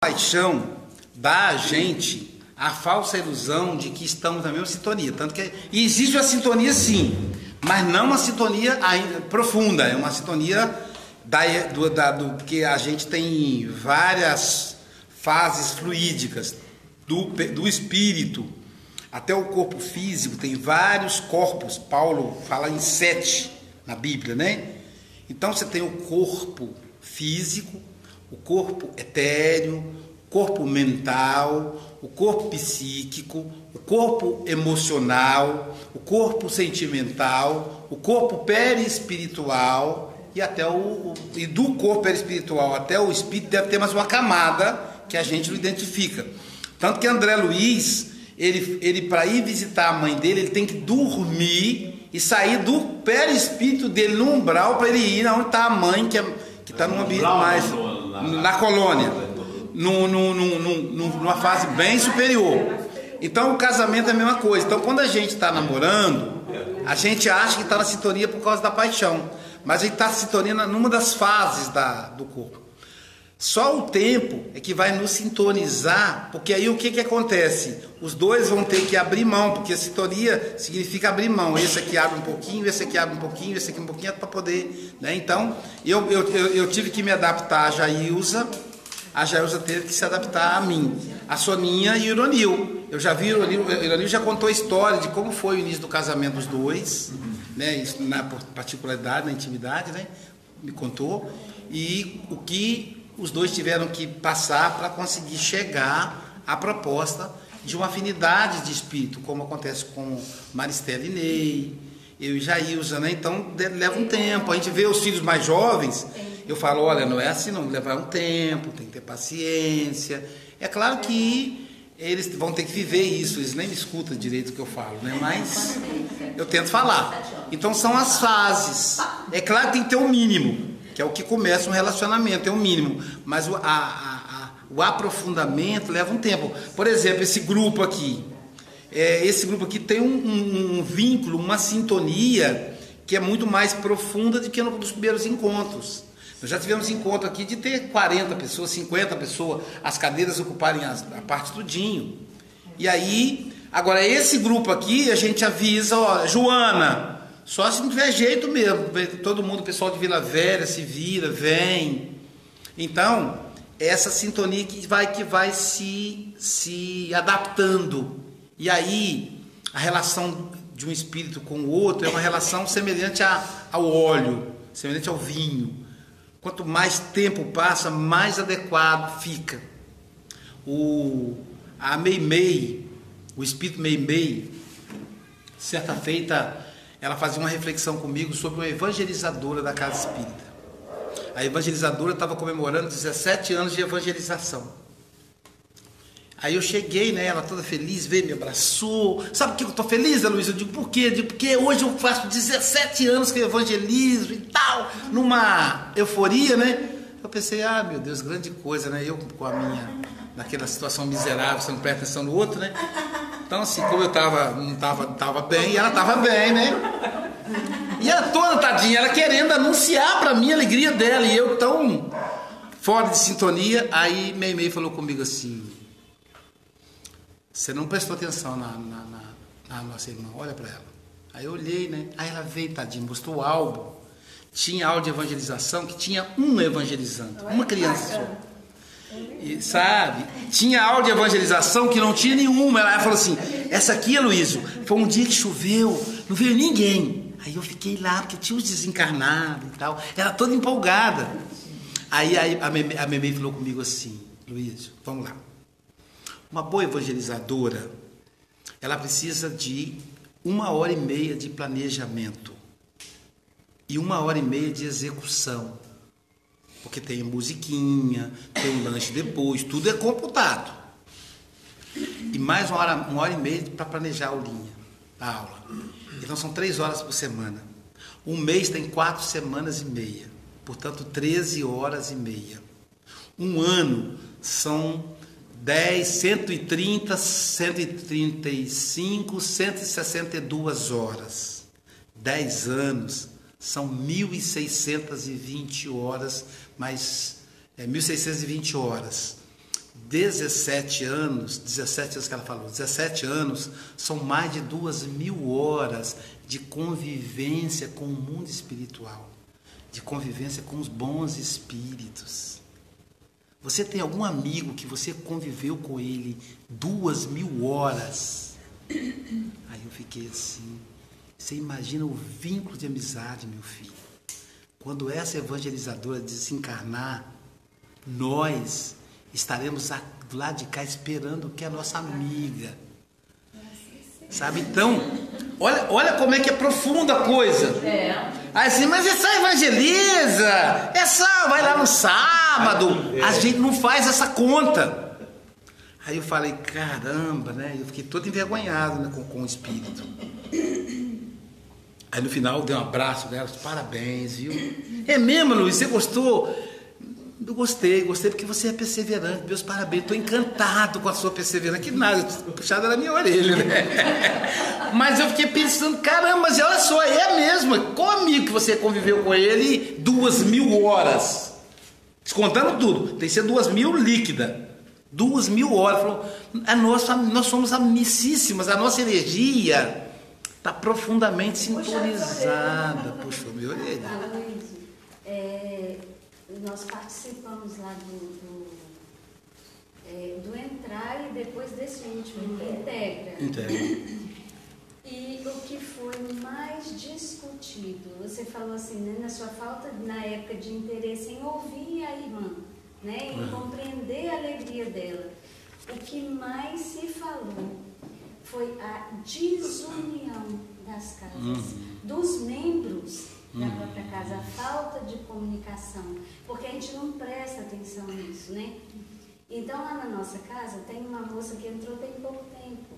Paixão dá a gente a falsa ilusão de que estamos na mesma sintonia. Tanto que existe uma sintonia sim, mas não uma sintonia profunda, é uma sintonia porque a gente tem várias fases fluídicas do espírito até o corpo físico, tem vários corpos. Paulo fala em 7 na Bíblia, né? Então você tem o corpo físico, o corpo etéreo, o corpo mental, o corpo psíquico, o corpo emocional, o corpo sentimental, o corpo perispiritual e até e do corpo perispiritual até o espírito deve ter mais uma camada que a gente não identifica. Tanto que André Luiz, ele para ir visitar a mãe dele, ele tem que dormir e sair do perispírito dele no umbral para ele ir onde está a mãe, que está num ambiente mais na colônia, numa fase bem superior. Então o casamento é a mesma coisa. Então quando a gente está namorando, a gente acha que está na sintonia por causa da paixão, mas a gente está na sintonia numa das fases do corpo. Só o tempo é que vai nos sintonizar, porque aí o que acontece? Os dois vão ter que abrir mão, porque a sintonia significa abrir mão. Esse aqui abre um pouquinho, esse aqui abre um pouquinho, esse aqui um pouquinho, para poder, né? Então, eu tive que me adaptar a Jailza teve que se adaptar a mim, a Soninha e o Ironil. Eu já vi, o Ironil já contou a história de como foi o início do casamento dos dois, né? Isso na particularidade, na intimidade, né? Me contou, e o que os dois tiveram que passar para conseguir chegar à proposta de uma afinidade de espírito, como acontece com Maristela e Ney, eu e Jailza, né? Então leva um tempo. A gente vê os filhos mais jovens, eu falo, olha, não é assim não, levar um tempo, tem que ter paciência. É claro que eles vão ter que viver isso, eles nem me escutam direito o que eu falo, né? Mas eu tento falar. Então são as fases. É claro que tem que ter um mínimo, que é o que começa um relacionamento, é o mínimo, mas o aprofundamento leva um tempo. Por exemplo, esse grupo aqui tem um vínculo, uma sintonia que é muito mais profunda do que nos primeiros encontros. Nós já tivemos encontro aqui de ter 40 pessoas, 50 pessoas, as cadeiras ocuparem a parte tudinho. E aí, agora esse grupo aqui, a gente avisa, ó, Joana, só se não tiver jeito mesmo, todo mundo, o pessoal de Vila Velha se vira, vem. Então, essa sintonia que vai se adaptando. E aí, a relação de um espírito com o outro é uma relação semelhante ao óleo, semelhante ao vinho. Quanto mais tempo passa, mais adequado fica. A Meimei, o espírito Meimei, certa feita, ela fazia uma reflexão comigo sobre uma evangelizadora da casa espírita. A evangelizadora estava comemorando 17 anos de evangelização. Aí eu cheguei, né, ela toda feliz, veio, me abraçou. Sabe por que eu estou feliz, Luiz? Eu digo, por quê? Eu digo, porque hoje eu faço 17 anos que eu evangelizo e tal, numa euforia, né? Eu pensei, meu Deus, grande coisa, né? Eu com a minha, naquela situação miserável, você não presta atenção no outro, né? Então, assim, como eu não tava bem, e ela estava bem, né? E ela toda, tadinha, ela querendo anunciar para mim a alegria dela, e eu tão fora de sintonia. Aí Meimei falou comigo assim, você não prestou atenção na nossa irmã, olha para ela. Aí eu olhei, né? Aí ela veio, tadinha, mostrou o álbum. Tinha aula de evangelização que tinha um evangelizando, uma criança só. E, sabe? Tinha aula de evangelização que não tinha nenhuma. Ela falou assim, essa aqui, Aloysio, foi um dia que choveu, não veio ninguém. Aí eu fiquei lá, porque tinha os desencarnados e tal. Ela toda empolgada. Aí a Meimei falou comigo assim, Aloysio, vamos lá. Uma boa evangelizadora, ela precisa de 1h30 de planejamento e 1h30 de execução. Porque tem musiquinha, tem um lanche depois, tudo é computado. E mais 1h30 para planejar a aulinha, a aula. Então são 3 horas por semana. Um mês tem 4 semanas e meia. Portanto, 13 horas e meia. Um ano são 10, 130, 135, 162 horas. 10 anos são 1.620 horas, mais 1.620 horas. 17 anos que ela falou, 17 anos, são mais de 2.000 horas de convivência com o mundo espiritual, de convivência com os bons espíritos. Você tem algum amigo que você conviveu com ele 2.000 horas? Aí eu fiquei assim, você imagina o vínculo de amizade, meu filho. Quando essa evangelizadora desencarnar, nós estaremos do lado de cá esperando que é a nossa amiga. Sabe? Então, olha como é que é profunda a coisa. Aí assim, mas é só evangeliza, é só, vai lá no sábado. A gente não faz essa conta. Aí eu falei, caramba, né? Eu fiquei todo envergonhado, né, com o espírito. Aí no final eu dei um abraço dela, parabéns, viu? É mesmo, Luiz, você gostou? Eu gostei porque você é perseverante, meus parabéns, estou encantado com a sua perseverança, que nada, puxada na minha orelha, né? Mas eu fiquei pensando, caramba, mas olha só, é mesmo, qual amigo que você conviveu com ele 2.000 horas? Descontando tudo, tem que ser 2.000 líquida, 2.000 horas, falou, nós somos amicíssimas, a nossa energia está profundamente sintonizada. Puxou minha orelha. Nós participamos lá do entrar e depois desse último, Integra. E o que foi mais discutido, você falou assim, né, na sua falta, na época, de interesse em ouvir a irmã, né, em compreender a alegria dela. O que mais se falou foi a desunião das casas, dos membros da própria casa, a falta de comunicação, porque a gente não presta atenção nisso, né? Então, lá na nossa casa, tem uma moça que entrou tem pouco tempo,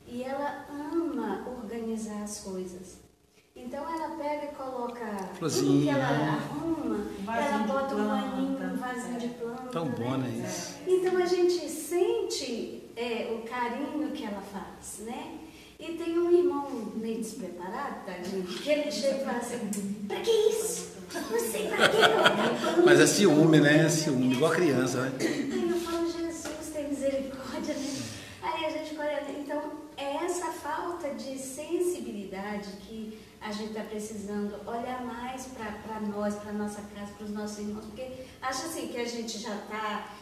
e ela ama organizar as coisas. Então, ela pega e coloca tudo que ela arruma, ela bota um paninho, um vasinho de planta. Tão bom, né? Isso. Então, a gente sente o carinho que ela faz, né? E tem um irmão meio despreparado, tadinho, que ele chega e fala assim, pra que isso? Não sei pra que. Mas é ciúme, né? É ciúme, igual a criança, né? Aí eu falo, Jesus, tem misericórdia, né? Aí a gente olha, então, é essa falta de sensibilidade que a gente está precisando olhar mais para nós, para nossa casa, para os nossos irmãos, porque acha assim que a gente já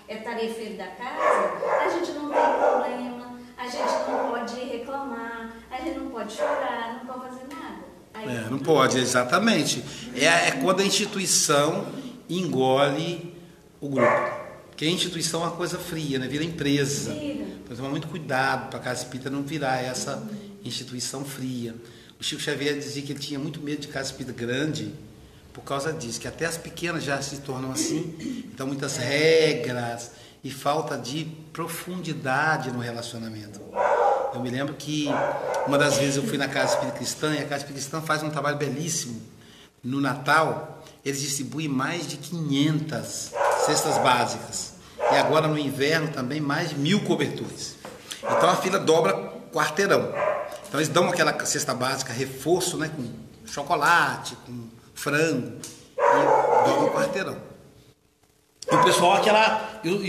é tarefeiro da casa, a gente não tem problema, a gente não pode reclamar, a gente não pode chorar, não pode fazer nada. Aí, não pode, exatamente. É quando a instituição engole o grupo. Porque a instituição é uma coisa fria, né? Vira empresa. Então toma muito cuidado para a Casa Espírita não virar essa instituição fria. O Chico Xavier dizia que ele tinha muito medo de casa espírita grande por causa disso, que até as pequenas já se tornam assim. Então muitas regras e falta de profundidade no relacionamento. Eu me lembro que uma das vezes eu fui na Casa Espírita Cristã, e a Casa Espírita Cristã faz um trabalho belíssimo. No Natal, eles distribuem mais de 500 cestas básicas. E agora no inverno também mais de 1.000 cobertores. Então a fila dobra quarteirão. Então eles dão aquela cesta básica, reforço, né, com chocolate, com frango, e dobra o quarteirão. E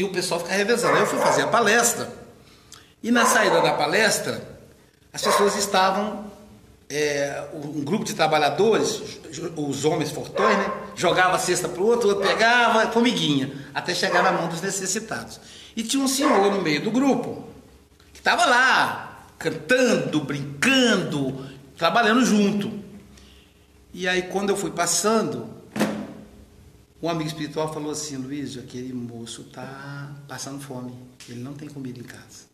o pessoal fica revezando. Aí eu fui fazer a palestra, e na saída da palestra, as pessoas estavam, um grupo de trabalhadores, os homens fortões, né, jogava a cesta para o outro pegava, formiguinha, até chegar na mão dos necessitados. E tinha um senhor no meio do grupo, que estava lá, cantando, brincando, trabalhando junto. E aí quando eu fui passando, um amigo espiritual falou assim, Luiz, aquele moço está passando fome, ele não tem comida em casa.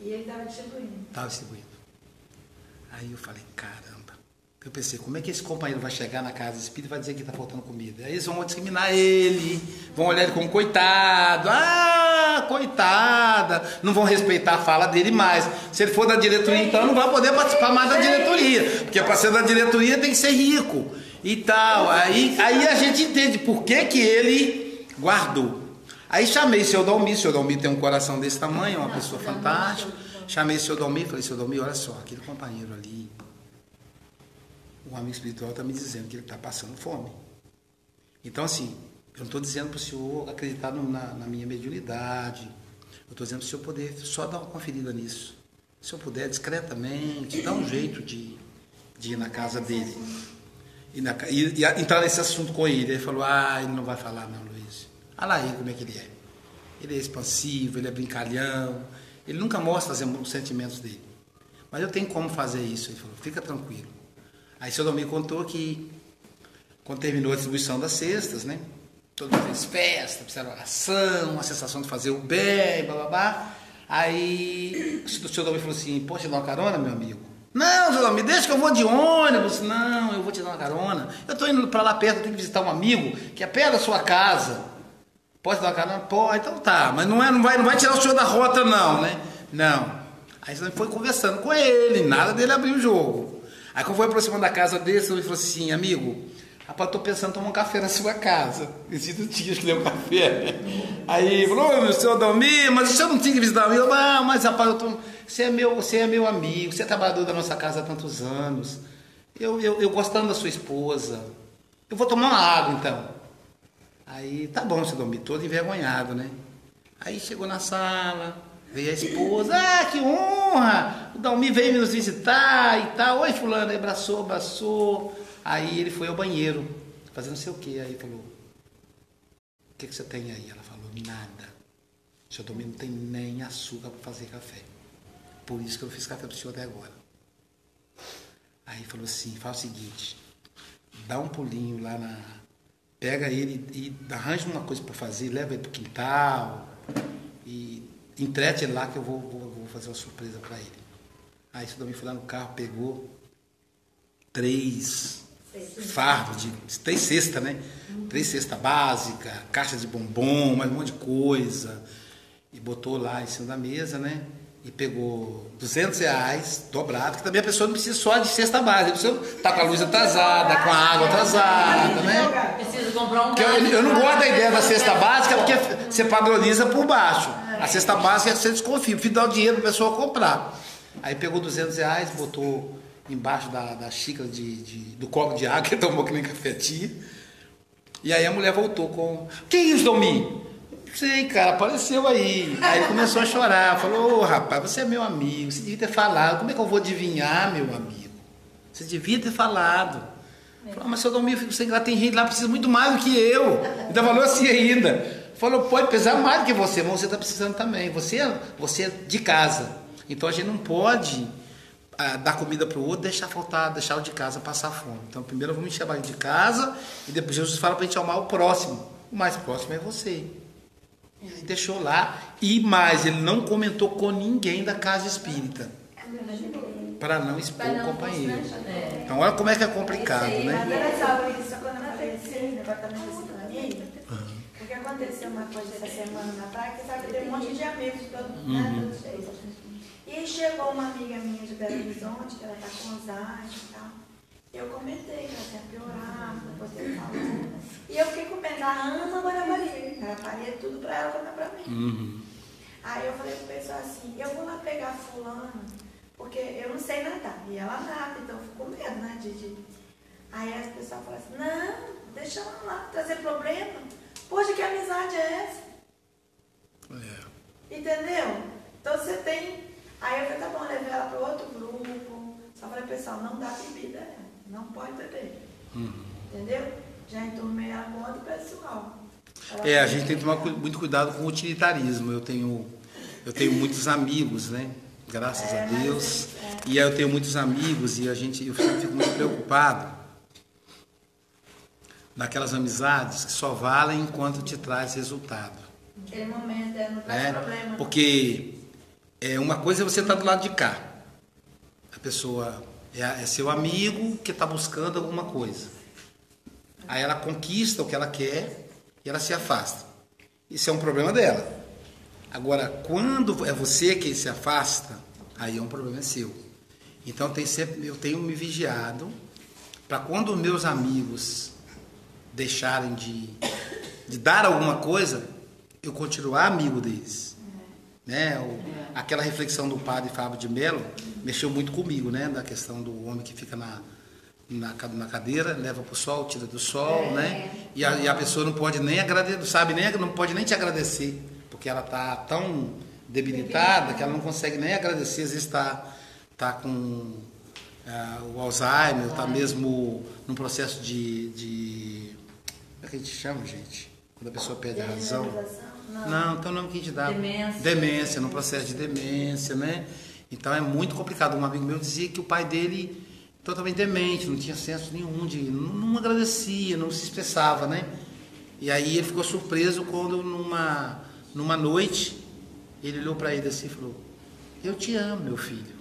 E ele estava distribuindo. Estava distribuindo. Aí eu falei, caramba. Eu pensei, como é que esse companheiro vai chegar na casa espírita e vai dizer que está faltando comida? Aí eles vão discriminar ele, vão olhar ele como coitado. Ah, coitada. Não vão respeitar a fala dele mais. Se ele for da diretoria, então não vai poder participar mais da diretoria. Porque para ser da diretoria tem que ser rico e tal. Aí a gente entende por que ele guardou. Aí chamei o seu Dalmir tem um coração desse tamanho, é uma pessoa fantástica. Chamei o seu Dalmir e falei, seu Dalmir, olha só, aquele companheiro ali, o amigo espiritual está me dizendo que ele está passando fome. Então, assim, Eu não estou dizendo para o senhor acreditar na minha mediunidade. Eu estou dizendo para o senhor poder só dar uma conferida nisso. Se eu puder, discretamente, dar um jeito de ir na casa dele. E entrar nesse assunto com ele. Ele falou, ele não vai falar não, Luiz. Olha lá ele como é que ele é. Ele é expansivo, ele é brincalhão. Ele nunca mostra os sentimentos dele. Mas eu tenho como fazer isso. Ele falou, fica tranquilo. Aí o seu Domingos contou que quando terminou a distribuição das cestas, né? Todo mundo fez festa, fizeram oração, a sensação de fazer o bem, blá. Aí o senhor Domingos falou assim, posso te dar uma carona, meu amigo? Não, senhor Domingos, deixa que eu vou de ônibus. Não, eu vou te dar uma carona. Eu estou indo para lá perto, eu tenho que visitar um amigo que é perto da sua casa. Pode dar uma carona? Pode, então tá. Mas não vai tirar o senhor da rota não, né? Não. Aí você foi conversando com ele, nada dele abrir o jogo. Aí quando foi aproximando da casa dele, ele falou assim, amigo, rapaz, tô pensando em tomar um café na sua casa. Esses dias que deu um café. Aí falou, meu senhor Dalmir, mas o senhor não tinha que visitar amigo? Não, mas rapaz, você é meu amigo, você é trabalhador da nossa casa há tantos anos. Eu gostando da sua esposa. Eu vou tomar uma água então. Aí, tá bom, senhor Dalmir, todo envergonhado, né? Aí chegou na sala, veio a esposa, que honra! O Dalmir veio nos visitar e tal. Oi, fulano, aí abraçou. Aí ele foi ao banheiro, fazer não sei o que. Aí falou, o que você tem aí? Ela falou, nada. O senhor Dalmir não tem nem açúcar para fazer café. Por isso que eu fiz café para o senhor até agora. Aí falou assim, faz o seguinte, dá um pulinho lá pega ele e arranja uma coisa para fazer, leva ele para o quintal e entrete ele lá que eu vou fazer uma surpresa para ele. Aí o senhor Dalmir foi lá no carro, pegou 3 fardos de 3 cestas, né? 3 cestas básicas, caixa de bombom, mais um monte de coisa. E botou lá em cima da mesa, né? E pegou R$200 dobrado, que também a pessoa não precisa só de cesta básica, a pessoa tá com a luz atrasada, com a água atrasada, né? Precisa comprar um eu não gosto da ideia da cesta básica porque você padroniza por baixo. A cesta básica você desconfia, o filho dá o dinheiro para a pessoa comprar. Aí pegou R$200, botou embaixo da xícara do copo de água que ele tomou que nem cafetinha. E aí a mulher voltou com... Que isso, Dalmir? Não sei, cara, apareceu aí. Aí ele começou a chorar. Falou, rapaz, você é meu amigo, você devia ter falado. Como é que eu vou adivinhar, meu amigo? Você devia ter falado. Falou, mas seu Dalmir, você lá tem gente lá que precisa muito mais do que eu. Ainda falou assim ainda. Falou, pode pesar mais do que você, mas você está precisando também. Você é de casa. Então a gente não pode dar comida para o outro, deixar o de casa passar fome. Então primeiro vamos encher a de casa e depois Jesus fala para a gente amar o próximo. O mais próximo é você. Ele deixou lá e mais, ele não comentou com ninguém da casa espírita para não expor o companheiro. Então olha como é que é complicado, né? Porque aconteceu uma coisa essa semana na praia, que sabe, tem um monte de amigos de todo mundo, E aí chegou uma amiga minha de Belo Horizonte, que ela está com Alzheimer e tal. Eu comentei, ela sempre orava, você falou. E eu fiquei com pena da Ana Maria. Ela faria tudo para ela, também para mim. Aí eu falei pro pessoal assim, eu vou lá pegar fulano, porque eu não sei nadar. E ela nada, então eu fico com medo, né? Aí as pessoas falam assim, não, deixa ela lá, trazer problema. Poxa, que amizade é essa? Entendeu? Então você tem... Aí eu falei, tá bom, eu levei ela para outro grupo. Só falei, pessoal, não dá bebida, não pode beber. Entendeu? Já enturmei ela com outro pessoal. A gente tem que tomar muito cuidado com o utilitarismo. Eu tenho muitos amigos, né? Graças a Deus. E aí eu tenho muitos amigos e eu sempre fico muito preocupado naquelas amizades que só valem enquanto te traz resultado. Naquele momento, não traz problema. Porque uma coisa é você estar do lado de cá. A pessoa é seu amigo que está buscando alguma coisa. Aí ela conquista o que ela quer e ela se afasta. Isso é um problema dela. Agora, quando é você que se afasta, aí é um problema seu. Então eu tenho me vigiado para quando meus amigos deixarem de dar alguma coisa, eu continuar amigo deles. Né? Aquela reflexão do padre Fábio de Mello mexeu muito comigo, né? Da questão do homem que fica na cadeira, leva para o sol, tira do sol, né? E a pessoa não pode nem agradecer, não pode nem te agradecer, porque ela está tão debilitada que ela não consegue nem agradecer, às vezes está com o Alzheimer, está mesmo num processo de... Como é que a gente chama, gente? Quando a pessoa perde a razão. Não, então o nome que a gente dá. Demência, num processo de demência, né? Então é muito complicado. Um amigo meu dizia que o pai dele, totalmente demente, não tinha senso nenhum, não agradecia, não se expressava, né? E aí ele ficou surpreso quando numa noite ele olhou para ele assim e falou: eu te amo, meu filho.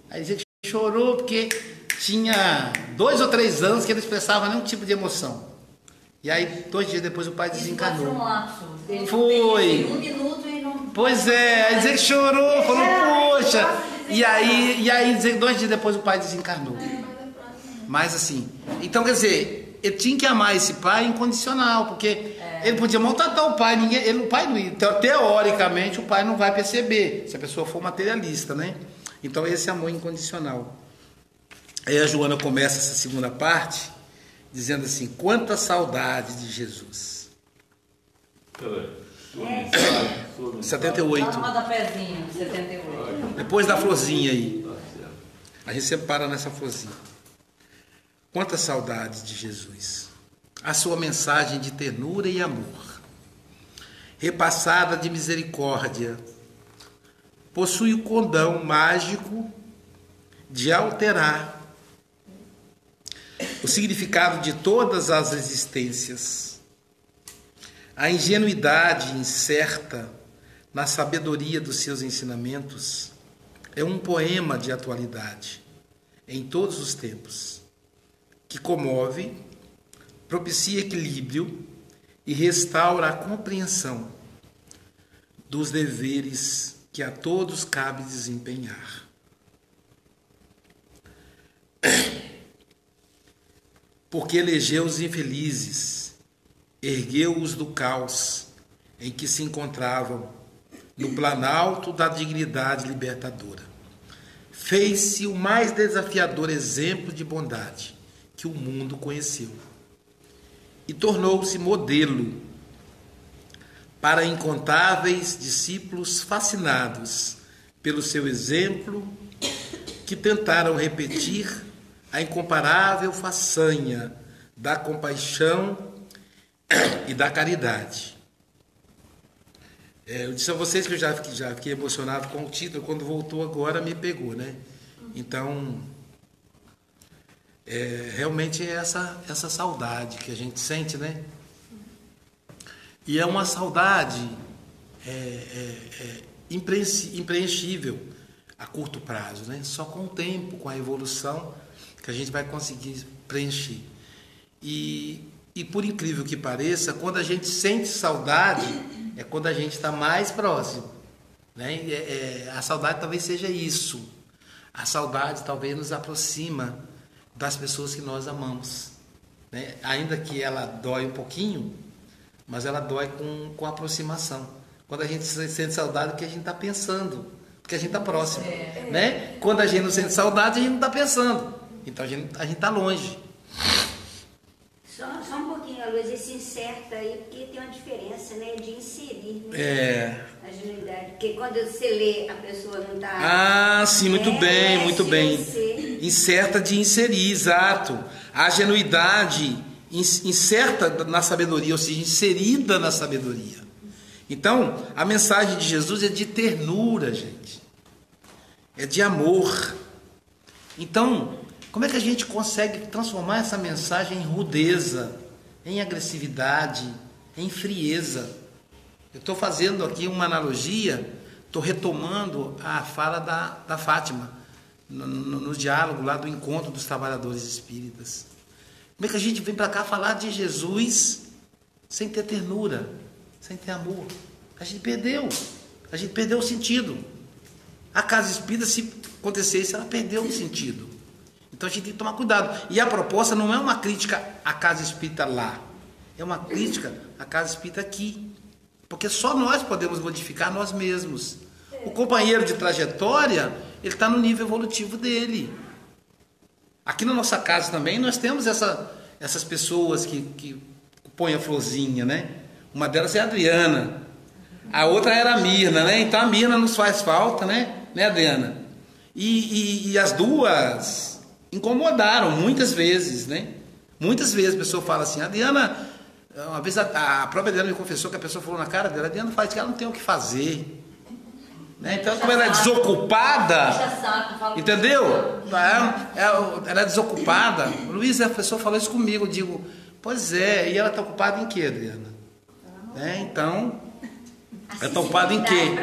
Aí dizia que chorou porque tinha 2 ou 3 anos que ele não expressava nenhum tipo de emoção. E aí 2 dias depois o pai desencarnou. Foi um lapso. Foi. 1 minuto e não... Pois é, aí dizer que chorou, falou, poxa. E aí dizer que 2 dias depois o pai desencarnou. Mas assim, então quer dizer, ele tinha que amar esse pai incondicional, porque ele podia maltratar o pai, o pai não, teoricamente o pai não vai perceber, se a pessoa for materialista, né? Então esse amor incondicional. Aí a Joana começa essa segunda parte dizendo assim: quanta saudade de Jesus. 78. Uma da pezinha, 78. Depois da florzinha aí. A gente sempre para nessa florzinha. Quanta saudade de Jesus. A sua mensagem de ternura e amor, repassada de misericórdia, possui o condão mágico de alterar o significado de todas as existências. A ingenuidade incerta na sabedoria dos seus ensinamentos é um poema de atualidade em todos os tempos, que comove, propicia equilíbrio e restaura a compreensão dos deveres que a todos cabe desempenhar. Porque elegeu os infelizes, ergueu-os do caos em que se encontravam, no planalto da dignidade libertadora. Fez-se o mais desafiador exemplo de bondade que o mundo conheceu e tornou-se modelo para incontáveis discípulos fascinados pelo seu exemplo, que tentaram repetir a incomparável façanha da compaixão e da caridade. Eu disse a vocês que eu já fiquei emocionado com o título, quando voltou agora me pegou, né? Então, realmente é essa saudade que a gente sente, né? E é uma saudade impreenchível a curto prazo, né? Só com o tempo, com a evolução, que a gente vai conseguir preencher. E por incrível que pareça, quando a gente sente saudade, é quando a gente está mais próximo, né? A saudade talvez seja isso. A saudade talvez nos aproxima das pessoas que nós amamos, né? Ainda que ela dói um pouquinho, mas ela dói com aproximação. Quando a gente sente saudade, é porque a gente está pensando, porque a gente está próximo, né? Quando a gente não sente saudade, a gente não está pensando. Então a gente está longe. Só um pouquinho, a luz, esse incerta aí, porque tem uma diferença, né? De inserir, né? A genuidade. Porque quando você lê, a pessoa não está... Ah, sim, muito bem, muito bem. Incerta de inserir, exato. A genuidade incerta na sabedoria, ou seja, inserida na sabedoria. Então, a mensagem de Jesus é de ternura, gente. É de amor. Então, como é que a gente consegue transformar essa mensagem em rudeza, em agressividade, em frieza? Eu estou fazendo aqui uma analogia, estou retomando a fala da Fátima, no diálogo lá do encontro dos trabalhadores espíritas. Como é que a gente vem para cá falar de Jesus sem ter ternura, sem ter amor? A gente perdeu o sentido. A casa espírita, se acontecesse, ela perdeu o sentido. Então a gente tem que tomar cuidado. E a proposta não é uma crítica à casa espírita lá, é uma crítica à casa espírita aqui. Porque só nós podemos modificar nós mesmos. O companheiro de trajetória, ele está no nível evolutivo dele. Aqui na nossa casa também nós temos essas pessoas que põem a florzinha, né? Uma delas é a Adriana, a outra era a Mirna, né? Então a Mirna nos faz falta, né Adriana? E as duas incomodaram muitas vezes, né? Muitas vezes a pessoa fala assim, Adriana, uma vez a própria Adriana me confessou que a pessoa falou na cara dela, Adriana faz que ela não tem o que fazer. Né? Então, como ela é desocupada, entendeu? Ela é desocupada. Luiz, a pessoa falou isso comigo, eu digo, pois é, e ela está ocupada em quê, Adriana? Então, ela está ocupada em quê?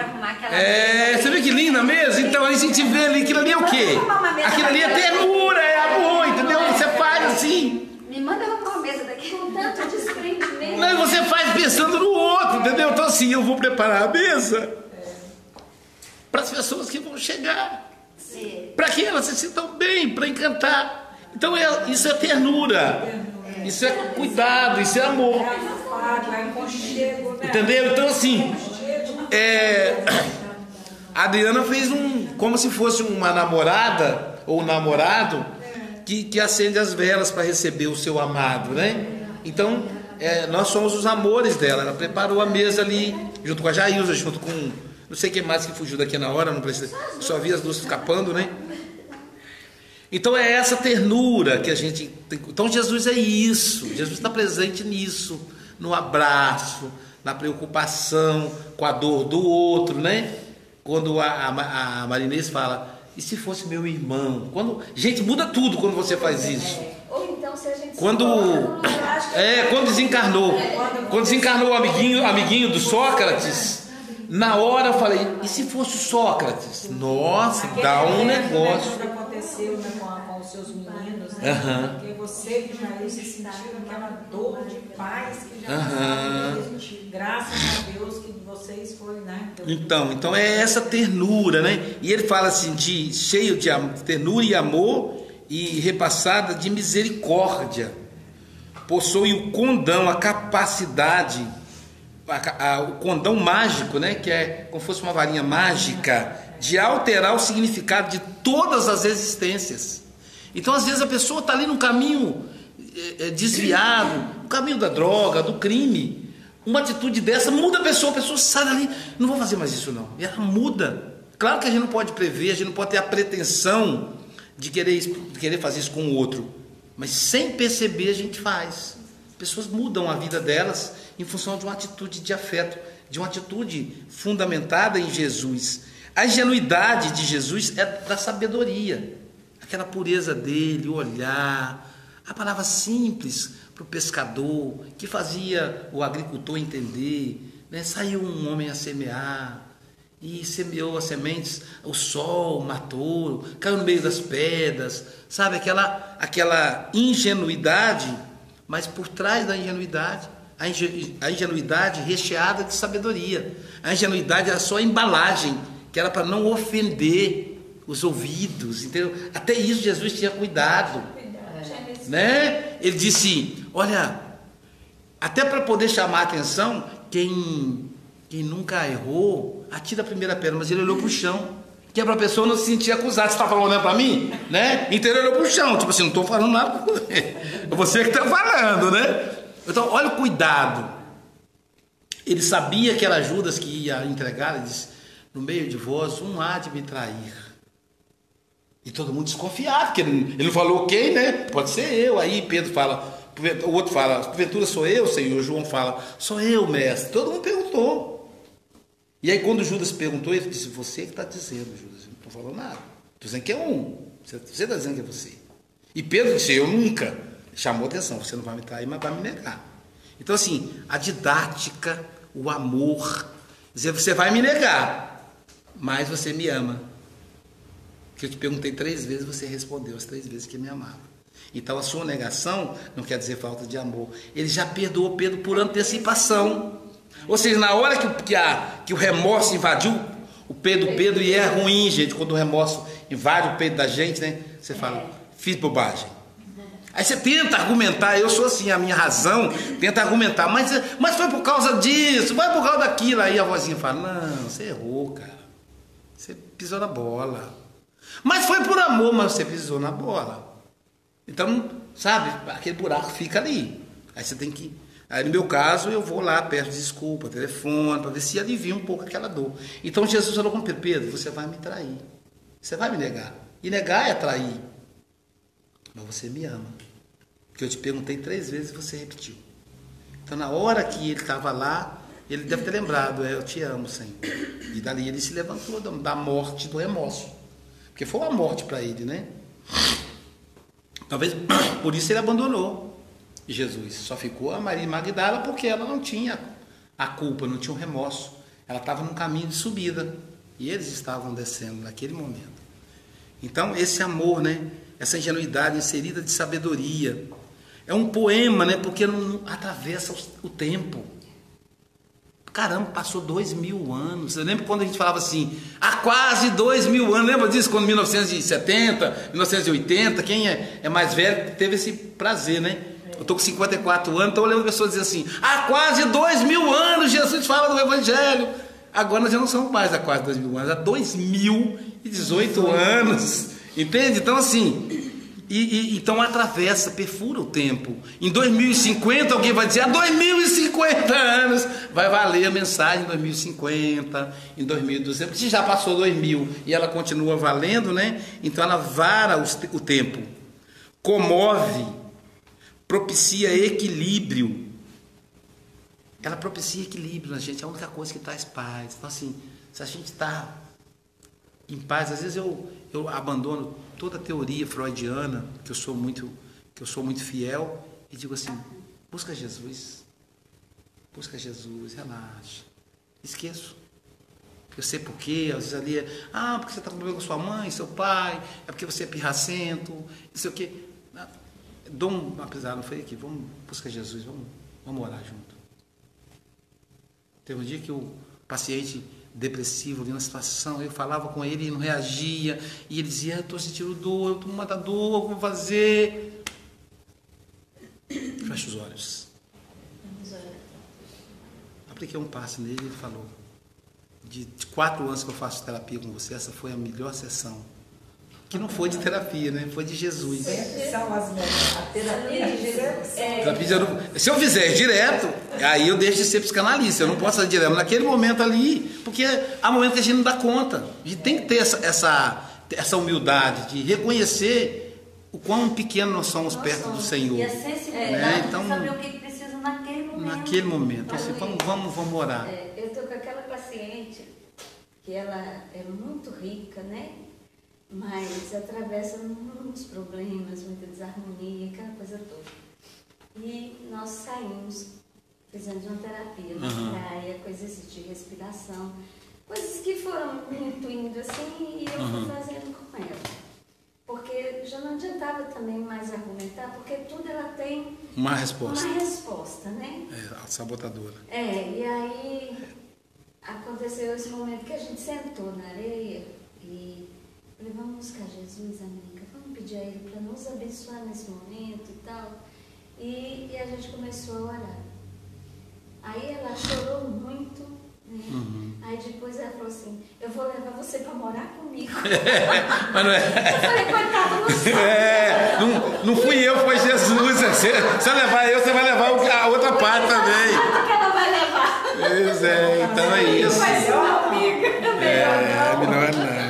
Você vê que linda mesmo? Então, a gente vê ali, aquilo ali é o quê? Aquilo ali é ternura, é amor, entendeu? Você faz assim. Me manda uma mesa daqui com tanto desprendimento. Não, você faz pensando no outro, entendeu? Então, assim, eu vou preparar a mesa para as pessoas que vão chegar, para que elas se sintam bem, para encantar. Então isso é ternura, isso é cuidado, isso é amor, entendeu? Então assim, a Adriana fez como se fosse uma namorada ou um namorado que acende as velas para receber o seu amado, né? Então nós somos os amores dela. Ela preparou a mesa ali junto com a Jailza, junto com não sei quem mais que fugiu daqui na hora, não precisa, só vi as duas escapando, né? Então é essa ternura que a gente tem. Então Jesus é isso, Jesus está presente nisso, no abraço, na preocupação com a dor do outro, né? Quando a Marinês fala, e se fosse meu irmão? Gente, muda tudo quando você faz isso. Ou então se a gente quando desencarnou o amiguinho do Sócrates, na hora eu falei, e se fosse Sócrates? Nossa, dá um negócio. Que aconteceu, né, com os seus meninos, né? Porque você que já se sentiu aquela dor de paz que já passaram, graças a Deus que vocês foram, né? Então é essa ternura, né? E ele fala assim, cheio de ternura e amor e repassada de misericórdia. Possui o condão, a capacidade, o condão mágico, né, que é como se fosse uma varinha mágica, de alterar o significado de todas as existências. Então, às vezes, a pessoa está ali no caminho desviado, no caminho da droga, do crime. Uma atitude dessa muda a pessoa sai dali, não vou fazer mais isso não. E ela muda. Claro que a gente não pode prever, a gente não pode ter a pretensão de querer fazer isso com o outro, mas sem perceber a gente faz. Pessoas mudam a vida delas em função de uma atitude de afeto, de uma atitude fundamentada em Jesus. A ingenuidade de Jesus é da sabedoria, aquela pureza dele, o olhar, a palavra simples para o pescador, que fazia o agricultor entender, né? Saiu um homem a semear e semeou as sementes, o sol matou, caiu no meio das pedras, sabe, aquela ingenuidade, mas por trás da ingenuidade, a ingenuidade recheada de sabedoria. A ingenuidade era só a embalagem, que era para não ofender os ouvidos, entendeu? Até isso Jesus tinha cuidado, né? Ele disse, olha, até para poder chamar a atenção, quem nunca errou, atira a primeira pedra, mas ele olhou para o chão, que é para a pessoa não se sentir acusada. Você está falando para mim, né? Então ele olhou para o chão, tipo assim, não estou falando nada com você, é você que está falando, né? Então, olha o cuidado. Ele sabia que era Judas que ia entregar, ele disse, no meio de vós, um há de me trair. E todo mundo desconfiado, porque ele não falou quem, né? Pode ser eu. Aí Pedro fala, o outro fala, porventura sou eu, Senhor. João fala, sou eu, mestre. Todo mundo perguntou. E aí quando Judas perguntou, ele disse, você que está dizendo, Judas. Eu não estou falando nada. Estou dizendo que é um. Você está dizendo que é você. E Pedro disse, eu nunca. Chamou atenção, você não vai me trair, mas vai me negar. Então assim, a didática, o amor, dizer, você vai me negar, mas você me ama. Que eu te perguntei 3 vezes, você respondeu as 3 vezes que me amava. Então a sua negação não quer dizer falta de amor. Ele já perdoou Pedro por antecipação. Ou seja, na hora que o remorso invadiu o Pedro, e é ruim, gente, quando o remorso invade o peito da gente, né? Você fala, fiz bobagem. Aí você tenta argumentar, eu sou assim, a minha razão tenta argumentar, mas foi por causa disso, foi por causa daquilo. Aí a vozinha fala, não, você errou, cara, você pisou na bola. Mas foi por amor, mas você pisou na bola. Então, sabe, aquele buraco fica ali. Aí você tem que... Aí no meu caso, eu vou lá, peço desculpa, telefone, para ver se alivia um pouco aquela dor. Então Jesus falou com Pedro: Pedro, você vai me trair. Você vai me negar. E negar é trair. Mas você me ama. Porque eu te perguntei 3 vezes e você repetiu. Então na hora que ele estava lá, ele deve ter lembrado: eu te amo, Senhor. E dali ele se levantou da morte, do remorso. Porque foi uma morte para ele, né? Talvez por isso ele abandonou Jesus. Só ficou a Maria Magdala porque ela não tinha a culpa, não tinha o remorso. Ela estava num caminho de subida e eles estavam descendo naquele momento. Então esse amor, né? Essa ingenuidade inserida de sabedoria. É um poema, né? Porque não atravessa o tempo. Caramba, passou 2000 anos. Eu lembro quando a gente falava assim, há quase 2000 anos. Lembra disso? Quando 1970, 1980, quem é mais velho teve esse prazer, né? Eu estou com 54 anos, então eu lembro pessoas dizendo assim, há quase 2000 anos Jesus fala do Evangelho. Agora nós já não somos mais há quase 2000 anos, há 2018 anos. Entende? Então assim... Então atravessa, perfura o tempo. Em 2050 alguém vai dizer, há 2050 anos vai valer a mensagem em 2050, em 2200, se já passou 2000 e ela continua valendo, né? Então ela vara o tempo, comove, propicia equilíbrio. Ela propicia equilíbrio na gente, é a única coisa que traz paz. Então assim, se a gente está em paz, às vezes eu abandono toda a teoria freudiana, que eu sou muito fiel, e digo assim, busca Jesus, relaxa, esqueço. Eu sei por quê, às vezes ali porque você está com problema com sua mãe, seu pai, é porque você é pirracento, não sei o quê. Apesar, não foi aqui, vamos buscar Jesus, vamos orar junto. Teve um dia que o paciente depressivo ali na situação, eu falava com ele e não reagia, e ele dizia, eu estou sentindo dor, eu estou com muita dor, o que eu vou fazer? Fecha os olhos. Apliquei um passe nele e ele falou, de 4 anos que eu faço terapia com você, essa foi a melhor sessão. Que não foi de terapia, né? Foi de Jesus. São as melhores. A terapia de Jesus. Se eu fizer direto, aí eu deixo de ser psicanalista. Eu não posso fazer direto naquele momento ali, porque há momentos que a gente não dá conta. A gente tem que ter essa humildade de reconhecer o quão pequeno nós somos perto do Senhor. E a sensibilidade, então, saber o que precisa naquele momento. Naquele momento. Então, assim, vamos orar. Eu estou com aquela paciente que ela é muito rica, né? Mas atravessa muitos problemas, muita desarmonia, aquela coisa toda. E nós saímos, fizemos uma terapia na praia, coisas assim, de respiração, coisas que foram muito indo assim, e eu fui fazendo com ela. Porque já não adiantava também mais argumentar, porque tudo ela tem uma resposta, né? A sabotadora. E aí aconteceu esse momento que a gente sentou na areia e falei, vamos buscar Jesus, amiga, vamos pedir a Ele para nos abençoar nesse momento e tal. E a gente começou a orar. Aí ela chorou muito, né? Aí depois ela falou assim, eu vou levar você para morar comigo. Mas não é... Eu falei, coitado, não fui eu, foi Jesus. Se eu levar eu, você vai levar a outra parte também. Quanto que ela vai levar? Pois é, então é isso. Mas é uma amiga. Melhor não.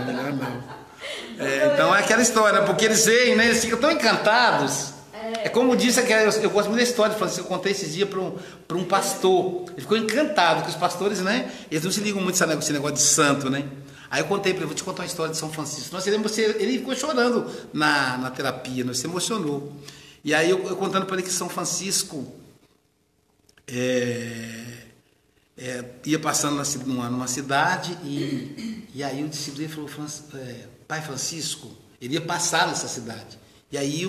Então é aquela história, porque eles veem, né? Eles ficam tão encantados. É como disse, eu gosto muito da história, eu contei esses dias para um pastor. Ele ficou encantado, que os pastores, né? Eles não se ligam muito esse negócio de santo, né? Aí eu contei para ele, vou te contar uma história de São Francisco. Nossa, ele ficou chorando na terapia, se emocionou. E aí eu contando para ele que São Francisco ia passando numa cidade e aí o discípulo dele falou, Pai Francisco, ele ia passar nessa cidade. E aí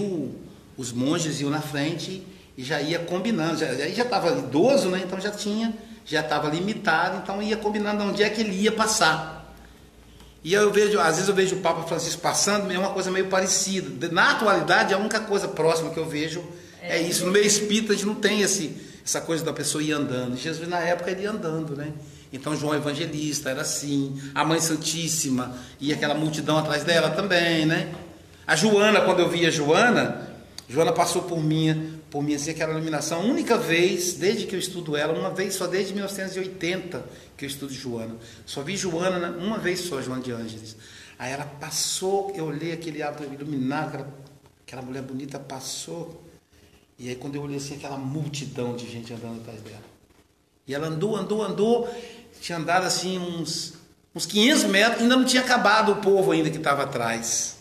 os monges iam na frente e já ia combinando. Aí já estava idoso, né? Então já estava limitado, então ia combinando onde é que ele ia passar. E às vezes eu vejo o Papa Francisco passando, é uma coisa meio parecida. Na atualidade, a única coisa próxima que eu vejo é isso. No meio espírita, a gente não tem essa coisa da pessoa ir andando. Jesus, na época, ele ia andando, né? Então João Evangelista era assim, a Mãe Santíssima e aquela multidão atrás dela também, né? A Joana, quando eu via a Joana Joana passou por mim assim, aquela iluminação, a única vez, desde que eu estudo ela, uma vez só, desde 1980 que eu estudo Joana. Só vi Joana uma vez só, Joana de Ângeles. Aí ela passou, eu olhei aquele hábito iluminado, aquela mulher bonita passou. E aí quando eu olhei assim, aquela multidão de gente andando atrás dela. E ela andou, tinha andado assim uns 500 metros, ainda não tinha acabado o povo ainda que estava atrás.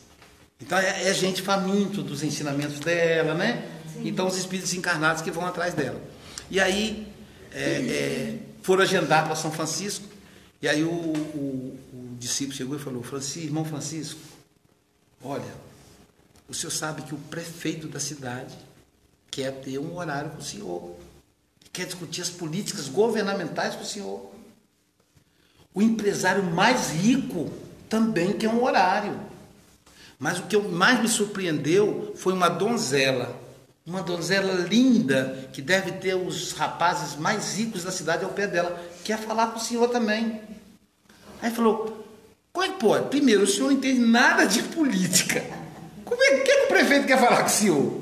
Então é gente faminto dos ensinamentos dela, né? Sim. Então os espíritos encarnados que vão atrás dela. E aí foram agendar para São Francisco, e aí o discípulo chegou e falou, irmão Francisco, olha, o senhor sabe que o prefeito da cidade quer ter um horário com o senhor, quer discutir as políticas governamentais com o senhor. O empresário mais rico também quer um horário. Mas o que mais me surpreendeu foi uma donzela linda, que deve ter os rapazes mais ricos da cidade ao pé dela, quer falar com o senhor também. Aí falou, como é que pode? Primeiro, o senhor não entende nada de política. Como é que o prefeito quer falar com o senhor?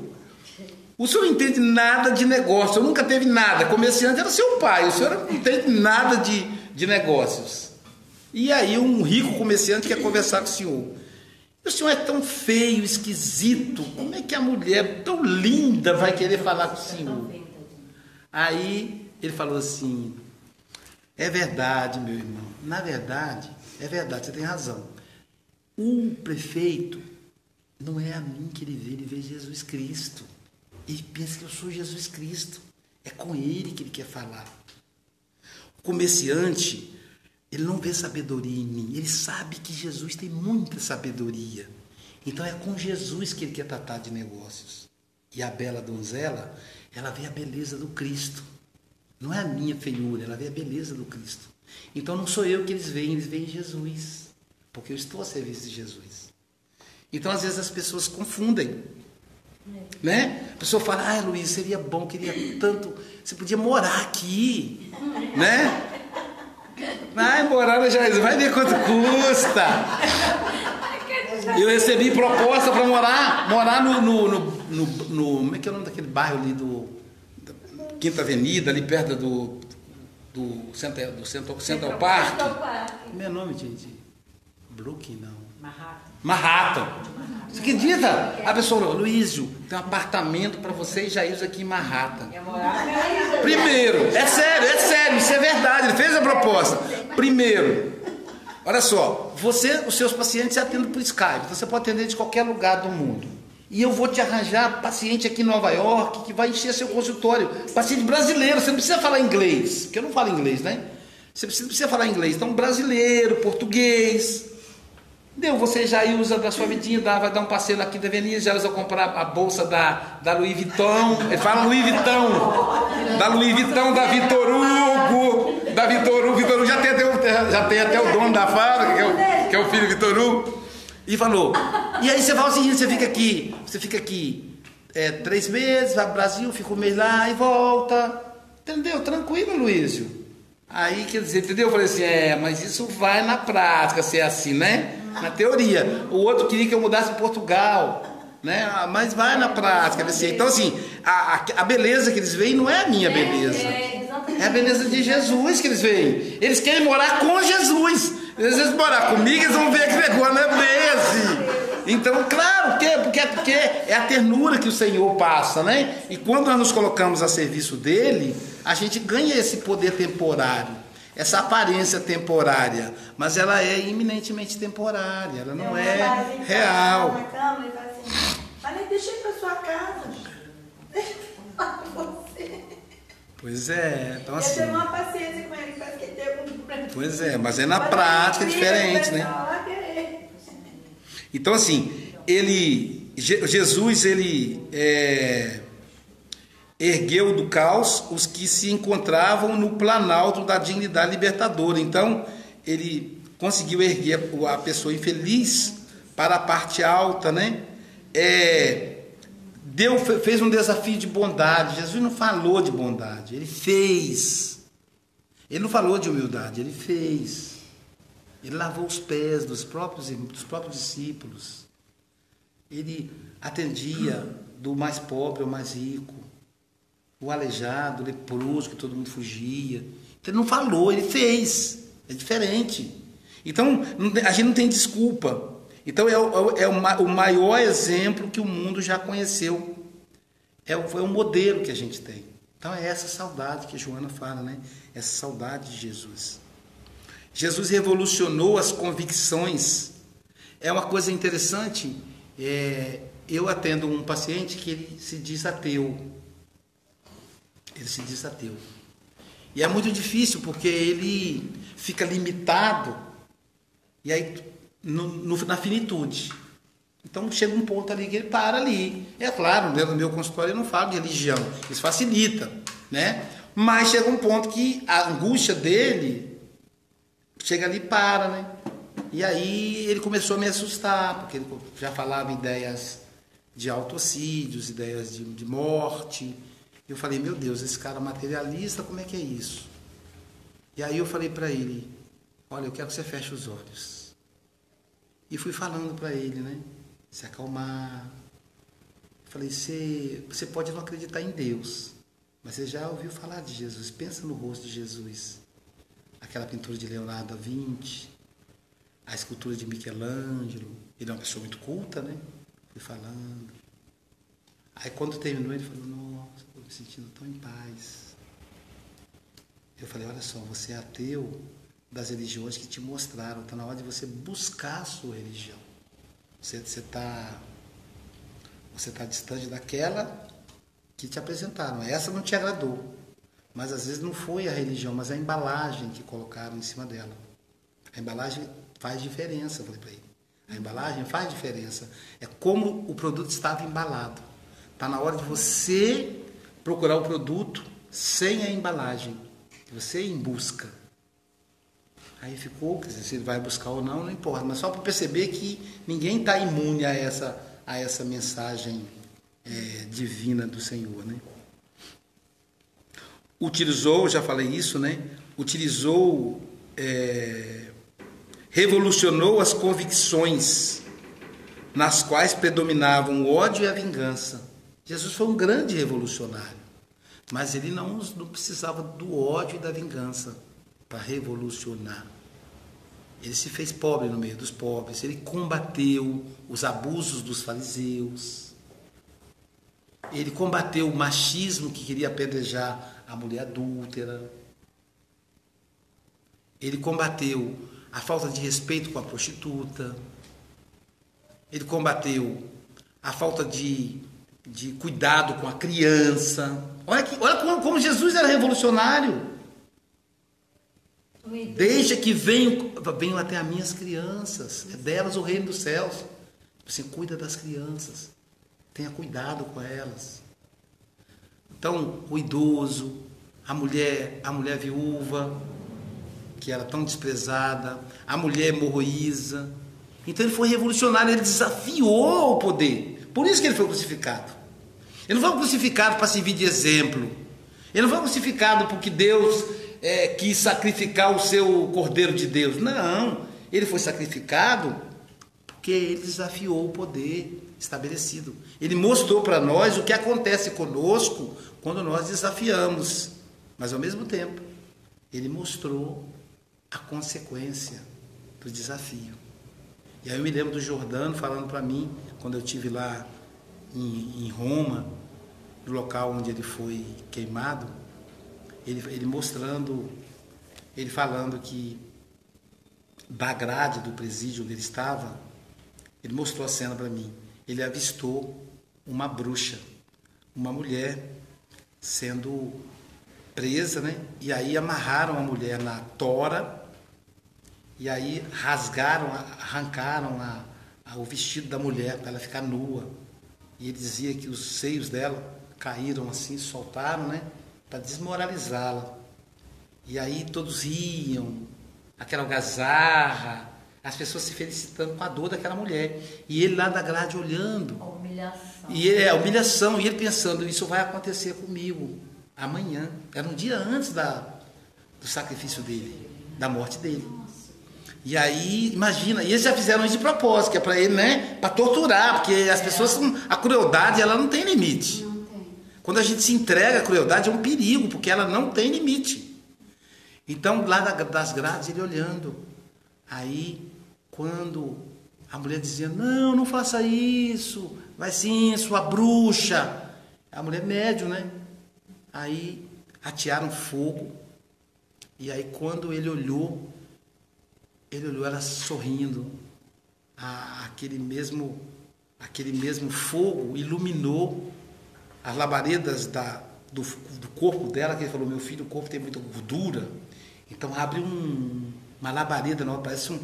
O senhor não entende nada de negócio, o senhor nunca teve nada, comerciante era seu pai, o senhor não entende nada de negócios. E aí um rico comerciante quer conversar com o senhor. O senhor é tão feio, esquisito, como é que a mulher tão linda vai querer falar com o senhor? Aí ele falou assim, é verdade, meu irmão, na verdade, é verdade, você tem razão. O prefeito não é a mim que ele vê Jesus Cristo. Ele pensa que eu sou Jesus Cristo, é com ele que ele quer falar. O comerciante, ele não vê sabedoria em mim, ele sabe que Jesus tem muita sabedoria. Então é com Jesus que ele quer tratar de negócios. E a bela donzela, ela vê a beleza do Cristo. Não é a minha feiura, ela vê a beleza do Cristo. Então não sou eu que eles veem Jesus. Porque eu estou a serviço de Jesus. Então às vezes as pessoas confundem. Né? A pessoa fala, Luiz, seria bom, queria tanto, você podia morar aqui. Né? Vai morar na Jaiz, vai ver quanto custa. Eu recebi proposta para morar no como é que é o nome daquele bairro ali da Quinta Avenida, ali perto do Central Park. Como é o nome, gente? Brooklyn, não. Manhattan. Você acredita? A pessoa falou, Luísio, tem um apartamento para você e Jair aqui em Manhattan. Primeiro, é sério, isso é verdade, ele fez a proposta. Primeiro, olha só, os seus pacientes se atendem por Skype, então você pode atender de qualquer lugar do mundo. E eu vou te arranjar paciente aqui em Nova York que vai encher seu consultório. Paciente brasileiro, você não precisa falar inglês, porque eu não falo inglês, né? Você não precisa falar inglês, então brasileiro, português. Você já usa da sua vidinha, vai dar um passeio aqui da Avenida, já usa comprar a bolsa da Louis Vuitton, ele fala Louis Vuitton, da Vitor Hugo, Vitor Hugo já tem até o dono da fábrica, que é o filho Vitor Hugo, e falou, e aí você fala o seguinte, você fica aqui 3 meses, vai pro Brasil, fica um mês lá e volta, entendeu? Tranquilo, Luísio. Aí, quer dizer, entendeu? Eu falei assim, mas isso vai na prática ser assim, né? Na teoria. O outro queria que eu mudasse para Portugal, né? Mas vai na prática. Então, assim, a beleza que eles veem não é a minha beleza. É a beleza de Jesus que eles veem. Eles querem morar com Jesus. Às vezes morar comigo, eles vão ver que negócio não é bem. Então, claro, porque é a ternura que o Senhor passa, né? E quando nós nos colocamos a serviço dele, a gente ganha esse poder temporário, essa aparência temporária, mas ela é eminentemente temporária, ela não é real. Na cama e fala assim, mas deixa eu ir para sua casa, deixa eu falar com você. Pois é, então assim. Eu tenho uma paciência com ele, parece que ele teve um problema. Pois é, mas é na prática diferente, né? Então assim, Jesus ergueu do caos os que se encontravam no planalto da dignidade libertadora. Então, ele conseguiu erguer a pessoa infeliz para a parte alta, né? Fez um desafio de bondade. Jesus não falou de bondade, ele fez. Ele não falou de humildade, ele fez. Ele lavou os pés dos próprios discípulos. Ele atendia do mais pobre ao mais rico, o aleijado, o leproso, que todo mundo fugia. Então ele não falou, ele fez. É diferente. Então a gente não tem desculpa. Então é o maior exemplo que o mundo já conheceu. Foi um modelo que a gente tem. Então é essa saudade que a Joana fala, né? Essa saudade de Jesus. Jesus revolucionou as convicções. É uma coisa interessante. Eu atendo um paciente que ele se diz ateu. Ele se diz ateu. E é muito difícil porque ele fica limitado e aí na finitude. Então chega um ponto ali que ele para ali. É claro, dentro do meu consultório eu não falo de religião, isso facilita, né? Mas chega um ponto que a angústia dele chega ali e para, né? E aí ele começou a me assustar, porque ele já falava ideias de autocídios, ideias de morte. Eu falei, meu Deus, esse cara materialista, como é que é isso? E aí eu falei para ele, olha, eu quero que você feche os olhos. E fui falando para ele, né? Se acalmar. Falei, você pode não acreditar em Deus, mas você já ouviu falar de Jesus. Pensa no rosto de Jesus. Aquela pintura de Leonardo da Vinci, a escultura de Michelangelo. Ele é uma pessoa muito culta, né? Fui falando. Aí quando terminou, ele falou, nossa, estou me sentindo tão em paz. Eu falei, olha só, você é ateu das religiões que te mostraram. Está na hora de você buscar a sua religião. Você está distante daquela que te apresentaram. Essa não te agradou. Mas às vezes não foi a religião, mas a embalagem que colocaram em cima dela. A embalagem faz diferença, eu falei para ele. A embalagem faz diferença. É como o produto estava embalado. Está na hora de você procurar o produto sem a embalagem. Você ir em busca. Aí ficou, quer dizer, se ele vai buscar ou não, não importa. Mas só para perceber que ninguém está imune a essa mensagem divina do Senhor, né? Utilizou, já falei isso, né? Revolucionou as convicções nas quais predominavam o ódio e a vingança. Jesus foi um grande revolucionário, mas ele não precisava do ódio e da vingança para revolucionar. Ele se fez pobre no meio dos pobres, ele combateu os abusos dos fariseus, ele combateu o machismo que queria apedrejar a mulher adúltera, ele combateu a falta de respeito com a prostituta, ele combateu a falta de cuidado com a criança. Olha como Jesus era revolucionário. Deixa que venham até as minhas crianças, é delas o reino dos céus. Você cuida das crianças, tenha cuidado com elas. Então, o idoso, a mulher viúva, que era tão desprezada, a mulher hemorroísa. Então ele foi revolucionário, ele desafiou o poder. Por isso que ele foi crucificado. Ele não foi crucificado para servir de exemplo. Ele não foi crucificado porque Deus quis sacrificar o seu Cordeiro de Deus. Não, ele foi sacrificado porque ele desafiou o poder estabelecido. Ele mostrou para nós o que acontece conosco quando nós desafiamos. Mas ao mesmo tempo, ele mostrou a consequência do desafio. E aí eu me lembro do Jordano falando para mim, quando eu estive lá em Roma, no local onde ele foi queimado, ele mostrando, ele falando que da grade do presídio onde ele estava, ele mostrou a cena para mim. Ele avistou uma bruxa, uma mulher sendo presa, né? E aí amarraram a mulher na tora, e aí arrancaram o vestido da mulher para ela ficar nua. E ele dizia que os seios dela caíram assim, soltaram, né? Para desmoralizá-la. E aí todos riam, aquela algazarra, as pessoas se felicitando com a dor daquela mulher. E ele lá da grade olhando. A humilhação. A humilhação. E ele pensando, isso vai acontecer comigo amanhã. Era um dia antes do sacrifício dele, da morte dele. E aí, imagina, e eles já fizeram isso de propósito, que é para ele, né? Para torturar, porque as pessoas, a crueldade, ela não tem limite. Não tem. Quando a gente se entrega à crueldade, é um perigo, porque ela não tem limite. Então, lá das grades, ele olhando. Aí, quando a mulher dizia, não, não faça isso, vai sim, sua bruxa. A mulher médium, né? Aí, atearam fogo. E aí, quando ele olhou ela sorrindo. Aquele mesmo fogo iluminou as labaredas do corpo dela, que ele falou, meu filho, o corpo tem muita gordura. Então abre uma labareda, não, parece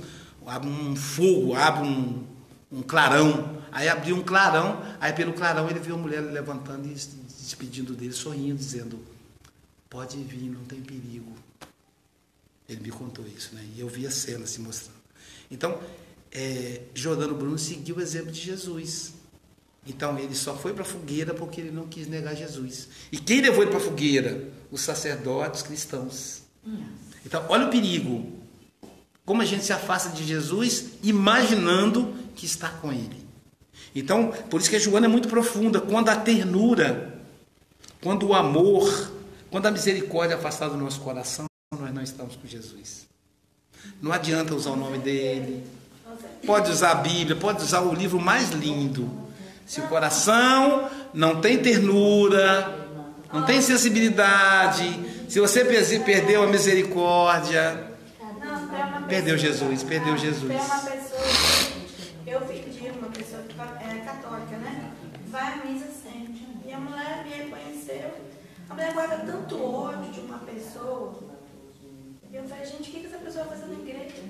abre um fogo, abre um clarão. Aí abriu um clarão, aí pelo clarão ele viu a mulher levantando e se despedindo dele, sorrindo, dizendo, pode vir, não tem perigo. Ele me contou isso, né? E eu vi a cena se mostrando. Então, Jordano Bruno seguiu o exemplo de Jesus. Então, ele só foi para a fogueira porque ele não quis negar Jesus. E quem levou ele para a fogueira? Os sacerdotes cristãos. Então, olha o perigo. Como a gente se afasta de Jesus imaginando que está com ele. Então, por isso que a Joana é muito profunda. Quando a ternura, quando o amor, quando a misericórdia é afastada do nosso coração, nós não estamos com Jesus. Não adianta usar o nome dele. Pode usar a Bíblia, pode usar o livro mais lindo. Se o coração não tem ternura, não tem sensibilidade, se você perdeu a misericórdia, perdeu Jesus, perdeu Jesus. Tem uma pessoa, eu pedi uma pessoa católica, né? Vai à missa sempre. E a mulher me reconheceu. A mulher guarda tanto ódio de uma pessoa. Eu falei, gente, o que essa pessoa vai fazer na igreja?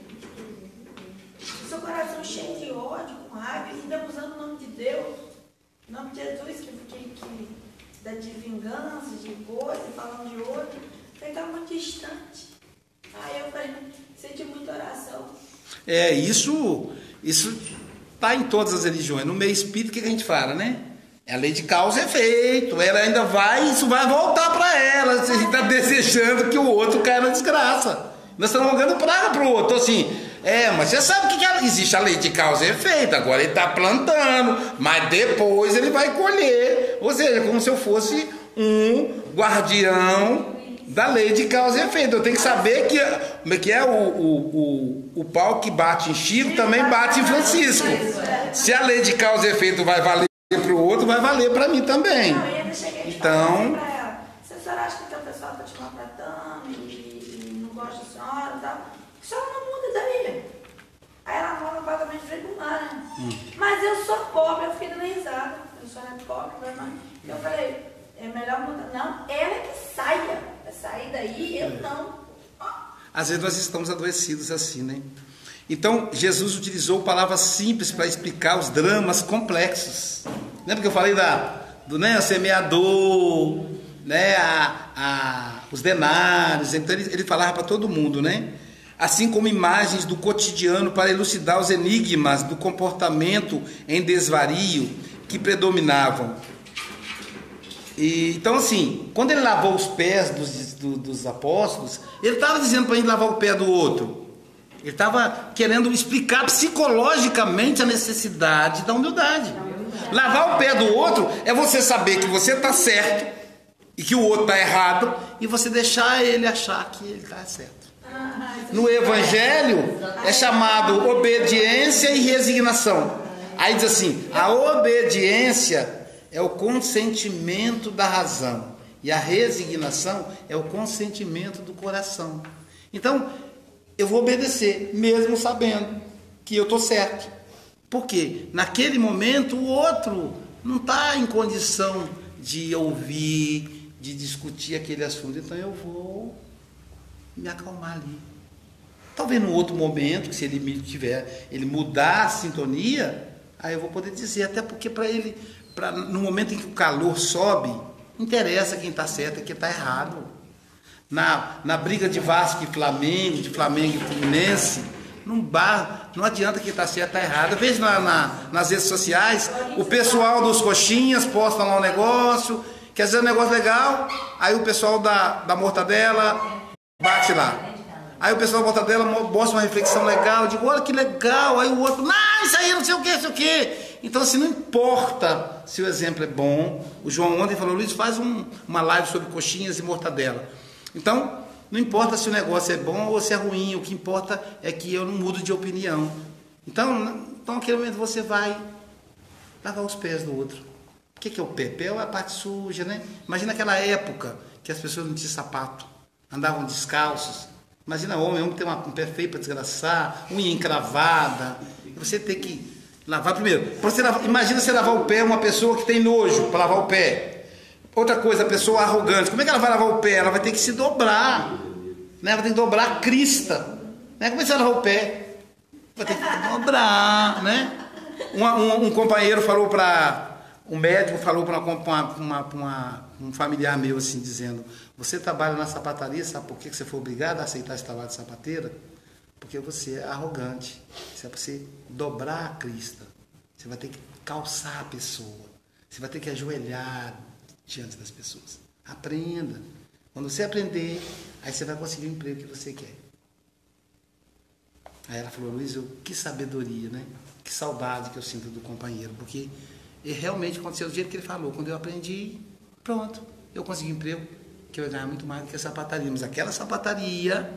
O seu coração cheio de ódio, com raiva, e ainda usando o nome de Deus, o nome de Jesus, que dá de vingança, de coisa, falando de outro. Eu falei, está muito distante. Aí eu falei, senti muita oração. Isso está em todas as religiões. No meio espírita, o que a gente fala, né? É a lei de causa e efeito. Ela ainda isso vai voltar para ela. Você está desejando que o outro caia na desgraça. Nós estamos jogando praga para o outro. Assim, mas você sabe que existe a lei de causa e efeito. Agora ele está plantando, mas depois ele vai colher. Ou seja, como se eu fosse um guardião da lei de causa e efeito. Eu tenho que saber que o pau que bate em Chico também bate em Francisco. Se a lei de causa e efeito vai valer para o outro, vai valer para mim também. Não, eu ainda cheguei então, para ela, se a senhora acha que o teu pessoal está te maltratando e não gosta da senhora e tal, a senhora não muda daí. Aí ela fala completamente regular, né? Mas eu sou pobre, eu fiquei dando risada. A senhora é pobre, mas eu falei, é melhor mudar. Não, ela é que saia. Vai sair daí, eu não. Às vezes nós estamos adoecidos assim, né? Então, Jesus utilizou palavras simples para explicar os dramas complexos. Lembra que eu falei do semeador, né, os denários? Então, ele falava para todo mundo, né? Assim como imagens do cotidiano para elucidar os enigmas do comportamento em desvario que predominavam. Então, assim, quando ele lavou os pés dos apóstolos, ele estava dizendo para a gente lavar o pé do outro. Ele estava querendo explicar psicologicamente a necessidade da humildade. Lavar o pé do outro é você saber que você está certo e que o outro está errado e você deixar ele achar que ele está certo. No Evangelho é chamado obediência e resignação. Aí diz assim, a obediência é o consentimento da razão e a resignação é o consentimento do coração. Então, eu vou obedecer, mesmo sabendo que eu estou certo. Por quê? Naquele momento, o outro não está em condição de ouvir, de discutir aquele assunto. Então, eu vou me acalmar ali. Talvez num outro momento, que se ele mudar a sintonia, aí eu vou poder dizer. Até porque no momento em que o calor sobe, interessa quem está certo e quem está errado. Na briga de Vasco e Flamengo, de Flamengo e Fluminense, não adianta quem está certo e está errado. Eu vejo nas redes sociais, o pessoal dos coxinhas posta lá um negócio, quer dizer um negócio legal, aí o pessoal da mortadela bate lá. Aí o pessoal volta dela, mostra uma reflexão legal, eu digo, olha que legal, aí o outro, não, isso aí não sei o que, não sei o que. Então assim, não importa se o exemplo é bom. O João ontem falou, Luiz, faz uma live sobre coxinhas e mortadela. Então, não importa se o negócio é bom ou se é ruim, o que importa é que eu não mudo de opinião. Então naquele momento você vai lavar os pés do outro. O que é o pé? Pé é a parte suja, né? Imagina aquela época que as pessoas não tinham sapato, andavam descalços. Imagina homem tem um pé feio para desgraçar, unha encravada. Você tem que lavar primeiro. Imagina você lavar o pé, uma pessoa que tem nojo para lavar o pé. Outra coisa, a pessoa arrogante. Como é que ela vai lavar o pé? Ela vai ter que se dobrar. Né? Ela vai ter que dobrar a crista. Né? Como é que você vai lavar o pé? Vai ter que dobrar. Né? Um companheiro falou para... Um médico falou para um familiar meu assim, dizendo, você trabalha na sapataria, sabe por que você foi obrigado a aceitar esse trabalho de sapateira? Porque você é arrogante. Isso é para você dobrar a crista. Você vai ter que calçar a pessoa. Você vai ter que ajoelhar diante das pessoas. Aprenda. Quando você aprender, aí você vai conseguir o emprego que você quer. Aí ela falou, Luiz, que sabedoria, né? Que saudade que eu sinto do companheiro, porque realmente aconteceu do jeito que ele falou. Quando eu aprendi, pronto, eu consegui um emprego que eu ia ganhar muito mais do que a sapataria. Mas aquela sapataria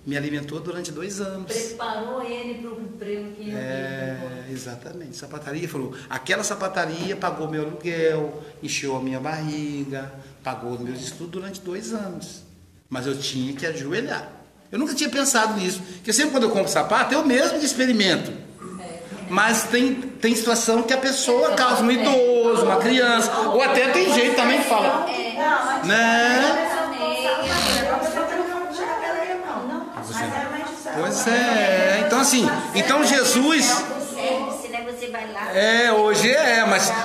me alimentou durante 2 anos. Preparou ele para o emprego que ia ter. Exatamente. Sapataria falou, aquela sapataria pagou meu aluguel, encheu a minha barriga, pagou os meus estudos durante 2 anos. Mas eu tinha que ajoelhar. Eu nunca tinha pensado nisso. Porque sempre quando eu compro sapato, eu mesmo experimento. Mas tem situação que a pessoa causa um idoso, uma criança, ou até tem jeito também que fala. Né? Pois é. Então assim, então Jesus... hoje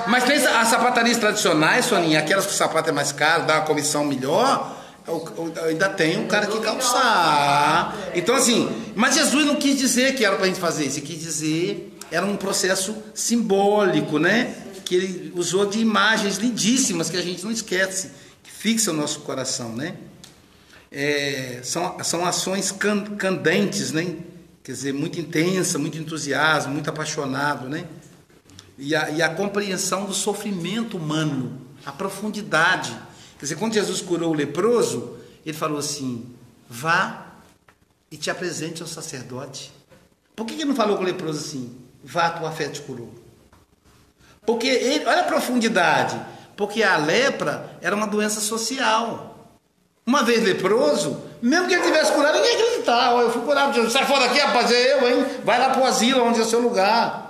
mas tem as sapatarias tradicionais, Soninha, aquelas que o sapato é mais caro, dá uma comissão melhor, ainda tem um cara que calçar. Então assim, mas Jesus não quis dizer que era pra gente fazer isso, ele quis dizer, era um processo simbólico, né? Que ele usou de imagens lindíssimas que a gente não esquece, que fixam o nosso coração, né? São ações candentes, né? Quer dizer, muito intensa, muito entusiasmo, muito apaixonado, né? E a compreensão do sofrimento humano, a profundidade. Quer dizer, quando Jesus curou o leproso, ele falou assim, vá e te apresente ao sacerdote. Por que ele não falou com o leproso assim, vá, tua fé te curou? Porque olha a profundidade, porque a lepra era uma doença social. Uma vez leproso, mesmo que ele tivesse curado, ninguém acreditava. Eu fui curado, Jesus, sai fora daqui, rapaz, é eu, hein? Vai lá pro asilo, onde é o seu lugar.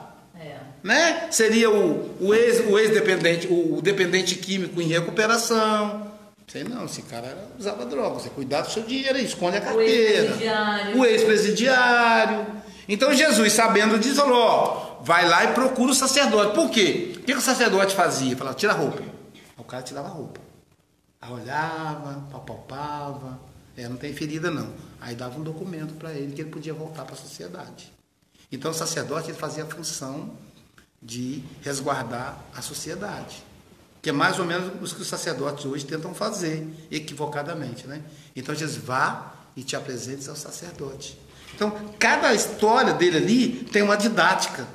Né? Seria o ex-dependente, o dependente químico em recuperação. Sei não, esse cara usava droga. Você cuidar do seu dinheiro aí, esconde a carteira. O ex-presidiário. Então Jesus, sabendo disso, falou, ó, vai lá e procura o sacerdote. Por quê? O que o sacerdote fazia? Falava, tira a roupa. O cara tirava a roupa. Aí olhava, palpava, não tem ferida não. Aí dava um documento para ele que ele podia voltar para a sociedade. Então o sacerdote ele fazia a função de resguardar a sociedade, que é mais ou menos o que os sacerdotes hoje tentam fazer, equivocadamente, né? Então Jesus, vá e te apresentes ao sacerdote. Então cada história dele ali tem uma didática,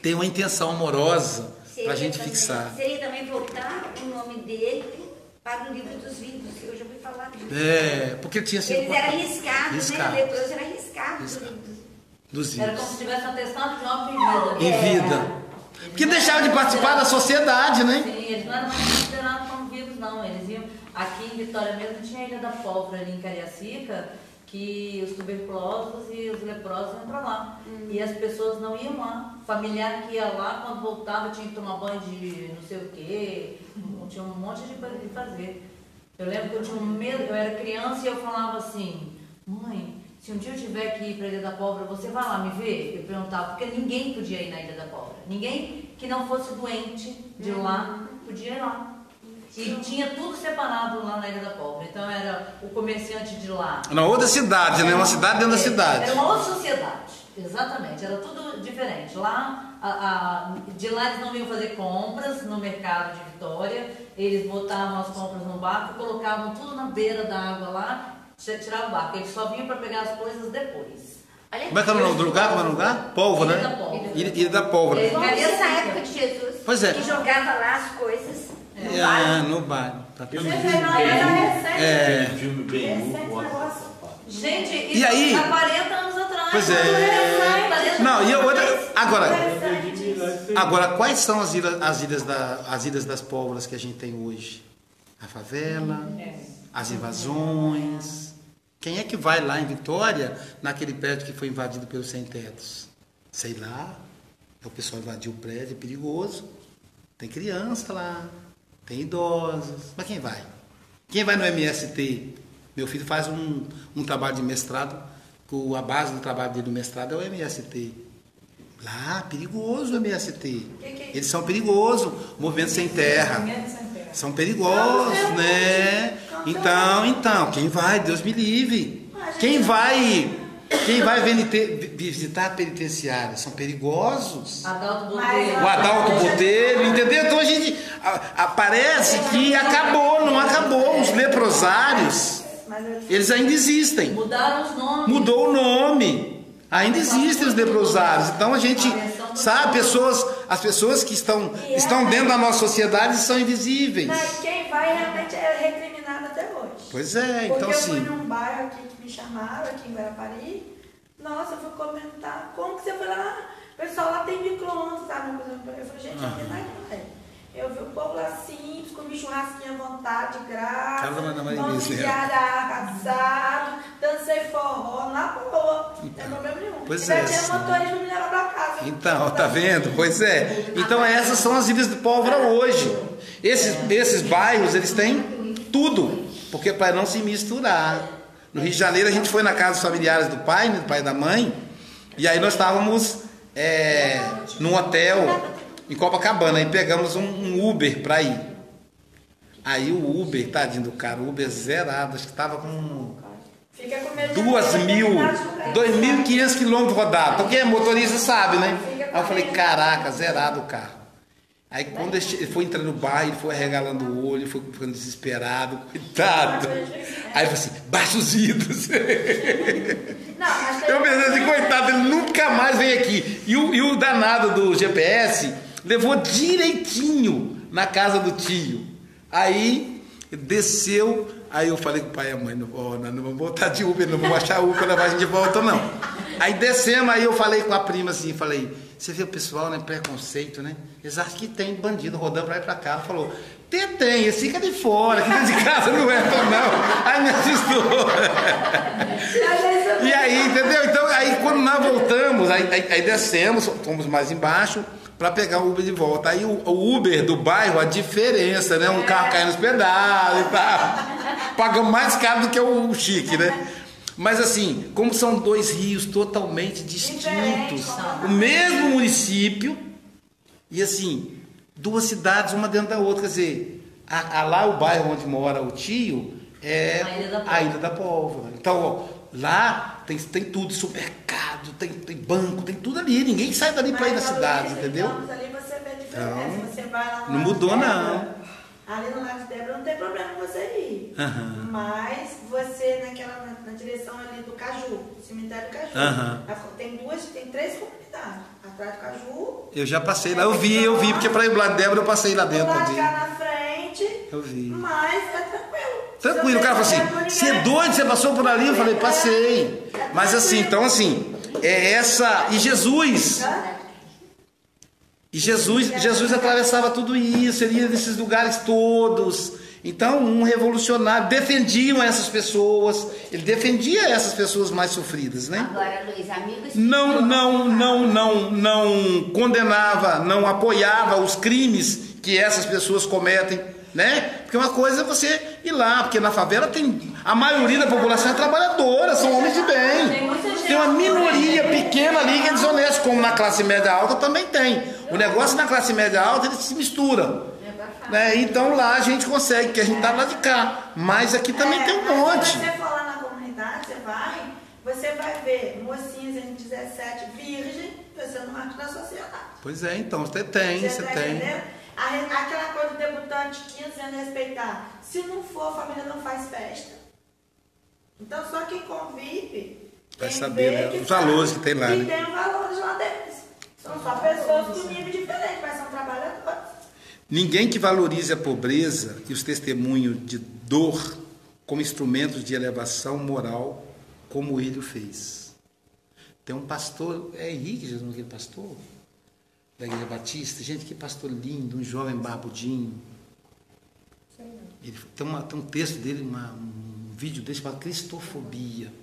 tem uma intenção amorosa para a gente fixar. Seria também voltar o nome dele para o livro dos vivos, que eu já ouvi falar disso. Porque tinha sido... Eles eram riscados, né? O leproso era riscado dos vivos. Era como se tivesse um atestado de óbito em vida. Em vida. Porque deixavam de participar da sociedade, né? Sim, eles não eram mais considerados como vivos, não. Eles iam... Aqui em Vitória mesmo tinha a Ilha da Pólvora, ali em Cariacica, que os tuberculosos e os leprosos iam para lá. E as pessoas não iam lá. O familiar que ia lá, quando voltava, tinha que tomar banho de não sei o quê. Tinha um monte de coisa de fazer. Eu lembro que eu tinha um medo, eu era criança e eu falava assim, mãe, se um dia eu tiver que ir para a Ilha da Pólvora, você vai lá me ver? Eu perguntava, porque ninguém podia ir na Ilha da Pólvora. Ninguém que não fosse doente de lá podia ir lá. E tinha tudo separado lá na Ilha da Pólvora. Então era o comerciante de lá. Na outra cidade, né? Uma cidade dentro da cidade. Era uma outra sociedade, exatamente. Era tudo diferente. Lá, de lá eles não iam fazer compras no mercado de Vitória. Eles botavam as compras no barco, colocavam tudo na beira da água lá tirava o barco. Eles só vinham para pegar as coisas depois. Como é que era o nome do lugar? Como era o lugar? Pólvora, né? Ilha da Pólvora. Ilha da Pólvora. Essa época de Jesus, Pois é. que jogava lá as coisas. No bairro. Tá Você tudo vê, não era recente. Tem filme bem Recente louco. negócio. Gente, E isso aí? há 40 anos atrás. Pois é. 40 Não, e a outra. Interessante. Agora, quais são as ilhas das pólvoras que a gente tem hoje? A favela, as invasões. Quem é que vai lá em Vitória, naquele prédio que foi invadido pelos sem-tetos? Sei lá. O pessoal invadiu o prédio, é perigoso. Tem criança lá, tem idosos. Mas quem vai? Quem vai no MST? Meu filho faz um trabalho de mestrado, a base do trabalho dele do mestrado é o MST. Lá, perigoso o MST. Eles são perigosos, movimento sem terra. São perigosos, né? Então, quem vai? Deus me livre. Quem vai visitar a penitenciária? São perigosos. O Adalto Botelho, entendeu? Então a gente parece que não acabou. Os leprosários, eles ainda existem. Mudaram os nomes. Mudou o nome. Ainda existem os leprosários. Então a gente sabe, as pessoas que estão dentro da nossa sociedade são invisíveis. Mas quem vai realmente é recriminado até hoje. Pois é, então Porque eu fui assim. num bairro aqui que me chamaram, aqui em Guarapari. Nossa, eu fui comentar. Como que você foi lá? O pessoal lá tem micro-ondas, sabe? Eu falei, gente, aqui não é. Eu vi o povo lá simples, comi churrasquinho à vontade, de graça. Assado, dancei forró, na boa. Não tem problema nenhum. Pois ainda é, tinha sim. motorista me levar pra casa. Então, tá vendo? Pois é. Então essas são as ilhas de pólvora hoje. Esses bairros, eles têm tudo, porque para não se misturar. No Rio de Janeiro a gente foi na casa dos familiares do pai, né, do pai e da mãe, e aí nós estávamos num hotel em Copacabana, aí pegamos um Uber para ir. Aí o Uber, tadinho do cara, o Uber zerado, acho que estava com Fica com medo de 2.500 quilômetros rodados. Então quem é motorista sabe, né? Aí eu falei, caraca, zerado o carro. Aí quando ele foi entrando no bar, ele foi arregalando o olho, foi ficando desesperado, coitado. Aí eu falei assim, baixa os vidros. Eu pensei assim, coitado, ele nunca mais vem aqui. E o danado do GPS levou direitinho na casa do tio. Aí desceu, aí eu falei com o pai e a mãe, nós não vamos voltar de Uber, não vamos achar Uber para levar a gente de volta não. Aí descemos, aí eu falei com a prima assim, falei, você vê o pessoal, né, preconceito, né? Eles acham que tem bandido rodando pra lá e pra cá. Ela falou, tem, esse fica de fora, aqui dentro de casa não entra não. Aí me assustou. E aí, entendeu? Então, aí quando nós voltamos, aí descemos, fomos mais embaixo, para pegar o Uber de volta. Aí o Uber do bairro, a diferença, né? Um carro caindo nos pedais e tal. Pagamos mais caro do que o chique, né? Mas assim, como são dois rios totalmente distintos, o mesmo município, e assim, duas cidades, uma dentro da outra. Quer dizer, lá o bairro onde mora o tio é a Ilha da Pólvora. Então, ó, lá tem tudo, supermercado, tem banco, tem tudo ali. Ninguém sai dali para ir na cidade, entendeu? Ali você vê a diferença. Então, você vai lá no não mudou, Débora, não. Ali no Lago de Débora não tem problema você ir. Mas você na direção ali do Caju, cemitério do Caju. Tem três comunidades. Atrás do Caju. Eu já passei lá, eu vi, porque para ir lá de Débora eu passei lá dentro. Lá na frente. Eu vi. Mas é tranquilo. Tranquilo, o cara falou assim, você é doido, você passou por ali? Eu falei, passei. Mas assim, então assim, e Jesus... E Jesus atravessava tudo isso, ele ia nesses lugares todos. Então, um revolucionário, defendiam essas pessoas, ele defendia essas pessoas mais sofridas, né? Agora, Luiz, amigos... Não condenava, não apoiava os crimes que essas pessoas cometem, né? Porque uma coisa é você ir lá, porque na favela a maioria da população é trabalhadora, são homens de bem. Tem uma minoria pequena ali que é desonesta, como na classe média alta também tem. O negócio na classe média alta, eles se misturam. Né? Então lá a gente consegue, porque a gente tá lá de cá. Mas aqui também tem um monte. Se você for lá na comunidade, você vai ver mocinhas entre 17 virgem, pensando no marco da sociedade. Pois é, então, você tem. Entendendo? Aquela coisa do debutante 15 anos respeitar. Se não for, a família não faz festa. Então, só quem convive vai saber, né, os valores que tem lá. E né? tem os valores lá deles. São só pessoas com nível diferente, mas são trabalhadores. Ninguém que valorize a pobreza e os testemunhos de dor como instrumentos de elevação moral, como ele o fez. Tem um pastor, é Henrique Jesus, aquele pastor da Igreja Batista, gente, que pastor lindo, um jovem barbudinho. Ele, tem um texto dele, um vídeo dele chamado Cristofobia.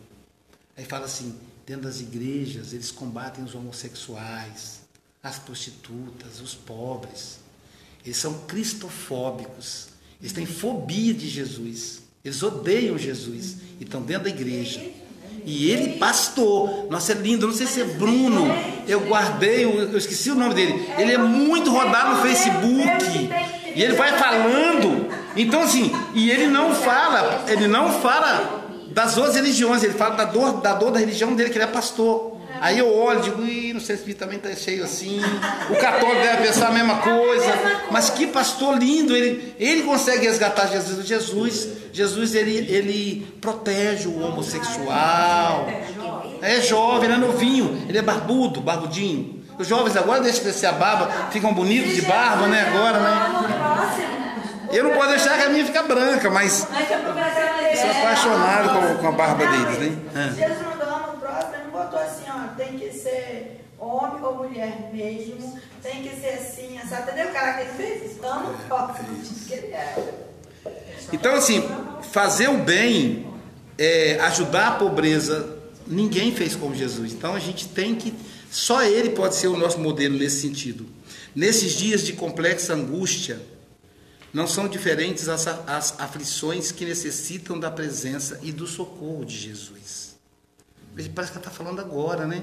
Aí fala assim, dentro das igrejas eles combatem os homossexuais, as prostitutas, os pobres. Eles são cristofóbicos, eles têm fobia de Jesus, eles odeiam Jesus e estão dentro da igreja. E ele, pastor, nossa, é lindo, eu não sei se é Bruno, eu guardei, eu esqueci o nome dele, ele é muito rodado no Facebook, e ele vai falando, então assim, e ele não fala das outras religiões, ele fala da dor da religião dele, que ele é pastor. Aí eu olho e digo, não sei se também está cheio assim, o católico deve pensar a mesma coisa, mas que pastor lindo, ele consegue resgatar Jesus ele protege o homossexual, é jovem, ele é novinho, ele é barbudinho. Os jovens agora deixam crescer a barba, ficam bonitos de barba, né, agora, né? Eu não posso deixar que a minha fica branca, mas sou apaixonado com a barba deles, né? Jesus mandou no próximo, ele não botou assim, ó, tem que ser homem ou mulher mesmo, tem que ser assim, sabe? Entendeu? O cara que ele fez isso, então não posso, que ele é. Então, assim, fazer o bem, ajudar a pobreza, ninguém fez como Jesus. Então, a gente tem que... Só ele pode ser o nosso modelo nesse sentido. Nesses dias de complexa angústia, não são diferentes as aflições que necessitam da presença e do socorro de Jesus. Parece que ela está falando agora, né?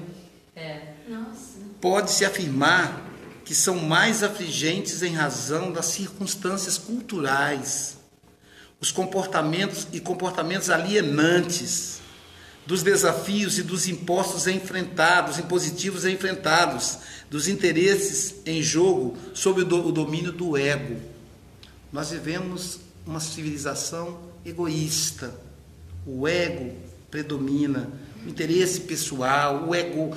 Nossa. Pode-se afirmar que são mais afligentes em razão das circunstâncias culturais, os comportamentos alienantes, dos desafios e dos impositivos enfrentados, dos interesses em jogo sob o domínio do ego. Nós vivemos uma civilização egoísta. O ego predomina, o interesse pessoal, o ego,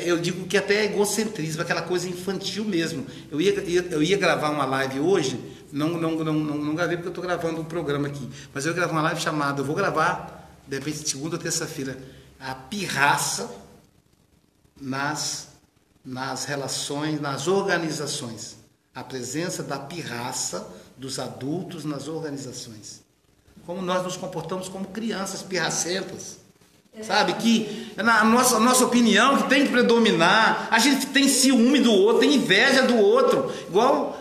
eu digo que até é egocentrismo, aquela coisa infantil mesmo. Eu ia gravar uma live hoje, não gravei porque eu estou gravando um programa aqui, mas eu gravei uma live chamada, eu vou gravar, de repente, segunda ou terça-feira, a pirraça nas relações, nas organizações. A presença da pirraça dos adultos nas organizações. Como nós nos comportamos como crianças pirracentas. Sabe? Que na nossa opinião que tem que predominar. A gente tem ciúme do outro, tem inveja do outro. Igual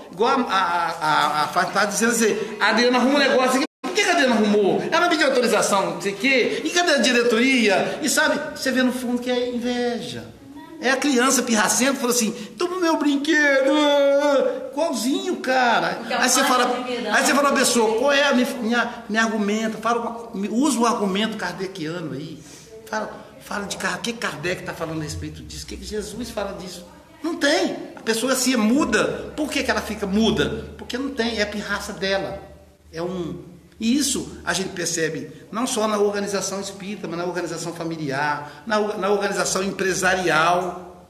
a Fátima está dizendo assim, a Adriana arruma um negócio aqui. Por que a Adriana arrumou? Ela pediu autorização, não sei o quê. E cadê a diretoria? E sabe, você vê no fundo que é inveja. É a criança pirracenta, falou assim, toma meu brinquedo, igualzinho, cara. Aí você fala a pessoa, qual é me argumenta, usa o argumento kardeciano aí. Fala de o que Kardec está falando a respeito disso, o que Jesus fala disso. Não tem. A pessoa assim é muda. Por que ela fica muda? Porque não tem, é a pirraça dela. E isso a gente percebe não só na organização espírita, mas na organização familiar, na organização empresarial.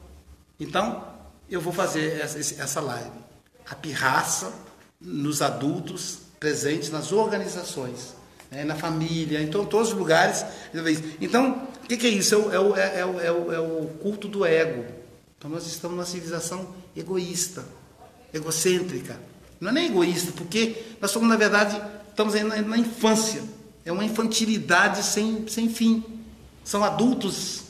Então, eu vou fazer essa live. A pirraça nos adultos presentes nas organizações, né, na família, então, em todos os lugares. Então, o que é isso? É o culto do ego. Então, nós estamos numa civilização egoísta, egocêntrica. Não é nem egoísta, porque nós somos, na verdade... Estamos ainda na infância. É uma infantilidade sem fim. São adultos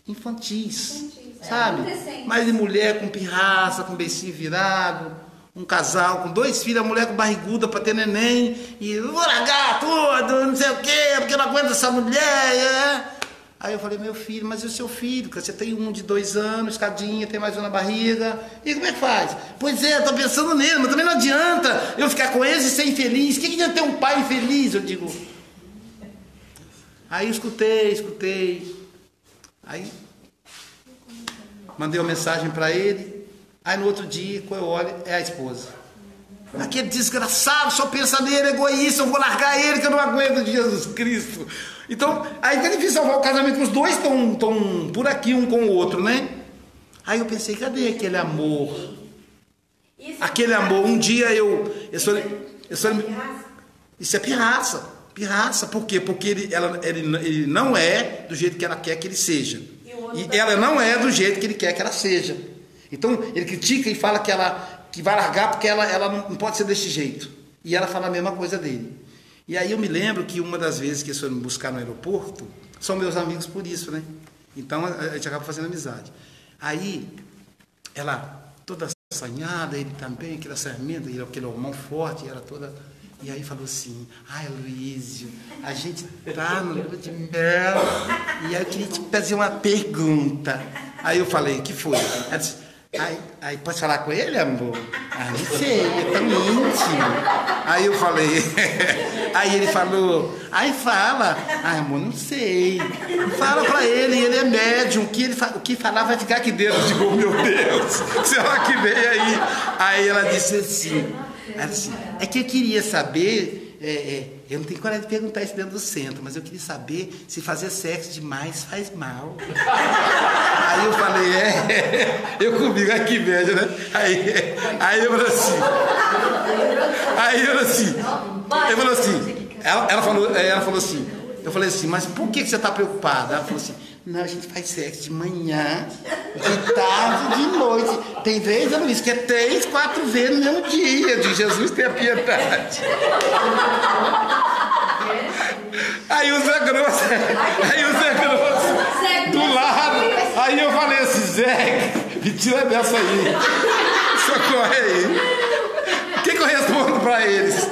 infantis. Sabe? Mas de mulher com pirraça, com beicinho virado, um casal com 2 filhos, a mulher com barriguda para ter neném, e vou largar tudo, não sei o quê, porque eu não aguento essa mulher. Aí eu falei, meu filho, mas e o seu filho? Você tem um de 2 anos, escadinha, tem mais um na barriga. E como é que faz? Pois é, eu tô pensando nele, mas também não adianta eu ficar com eles e ser infeliz. O que adianta ter um pai infeliz? Eu digo. Aí eu escutei. Aí mandei uma mensagem para ele. Aí no outro dia, quando eu olho, é a esposa. Aquele desgraçado, só pensa nele, egoísta, eu vou largar ele que eu não aguento de Jesus Cristo. Então, aí é difícil salvar o casamento, os dois estão por aqui um com o outro, né? Aí eu pensei, cadê aquele amor? Aquele amor, um dia isso é pirraça, por quê? Porque ele não é do jeito que ela quer que ele seja. E ela não é do jeito que ele quer que ela seja. Então, ele critica e fala que vai largar porque ela não pode ser desse jeito. E ela fala a mesma coisa dele. E aí eu me lembro que uma das vezes que eles foram me buscar no aeroporto, são meus amigos por isso, né? Então, a gente acaba fazendo amizade. Aí, ela toda assanhada, ele também, aquela sermenta, aquele hormão forte, era toda... E aí falou assim, ai Luísio, a gente tá no lua de mel, e aí eu queria te fazer uma pergunta. Aí eu falei, que foi? Ela disse, aí pode falar com ele, amor? Ah, não sei, é tão íntimo. Aí eu falei, aí ele falou, aí fala. Ai, amor, não sei. Fala pra ele é médium, o que falar vai ficar aqui dentro. Eu digo, meu Deus, será que veio aí? Aí ela disse assim, é que eu queria saber, eu não tenho coragem de perguntar isso dentro do centro, mas eu queria saber se fazer sexo demais faz mal. Aí eu falei, eu comigo, ai que média, né? Aí eu falei assim, ela falou assim, eu falei assim, mas por que você está preocupada? Ela falou assim, não, a gente faz sexo de manhã, de tarde, de noite. Tem vezes, Luiz, que é 3, 4 vezes no mesmo dia. De Jesus tenha piedade. Aí o Zé Grosso, do lado. Aí eu falei assim, Zé, me tira dessa aí. Socorre aí. O que eu respondo pra eles?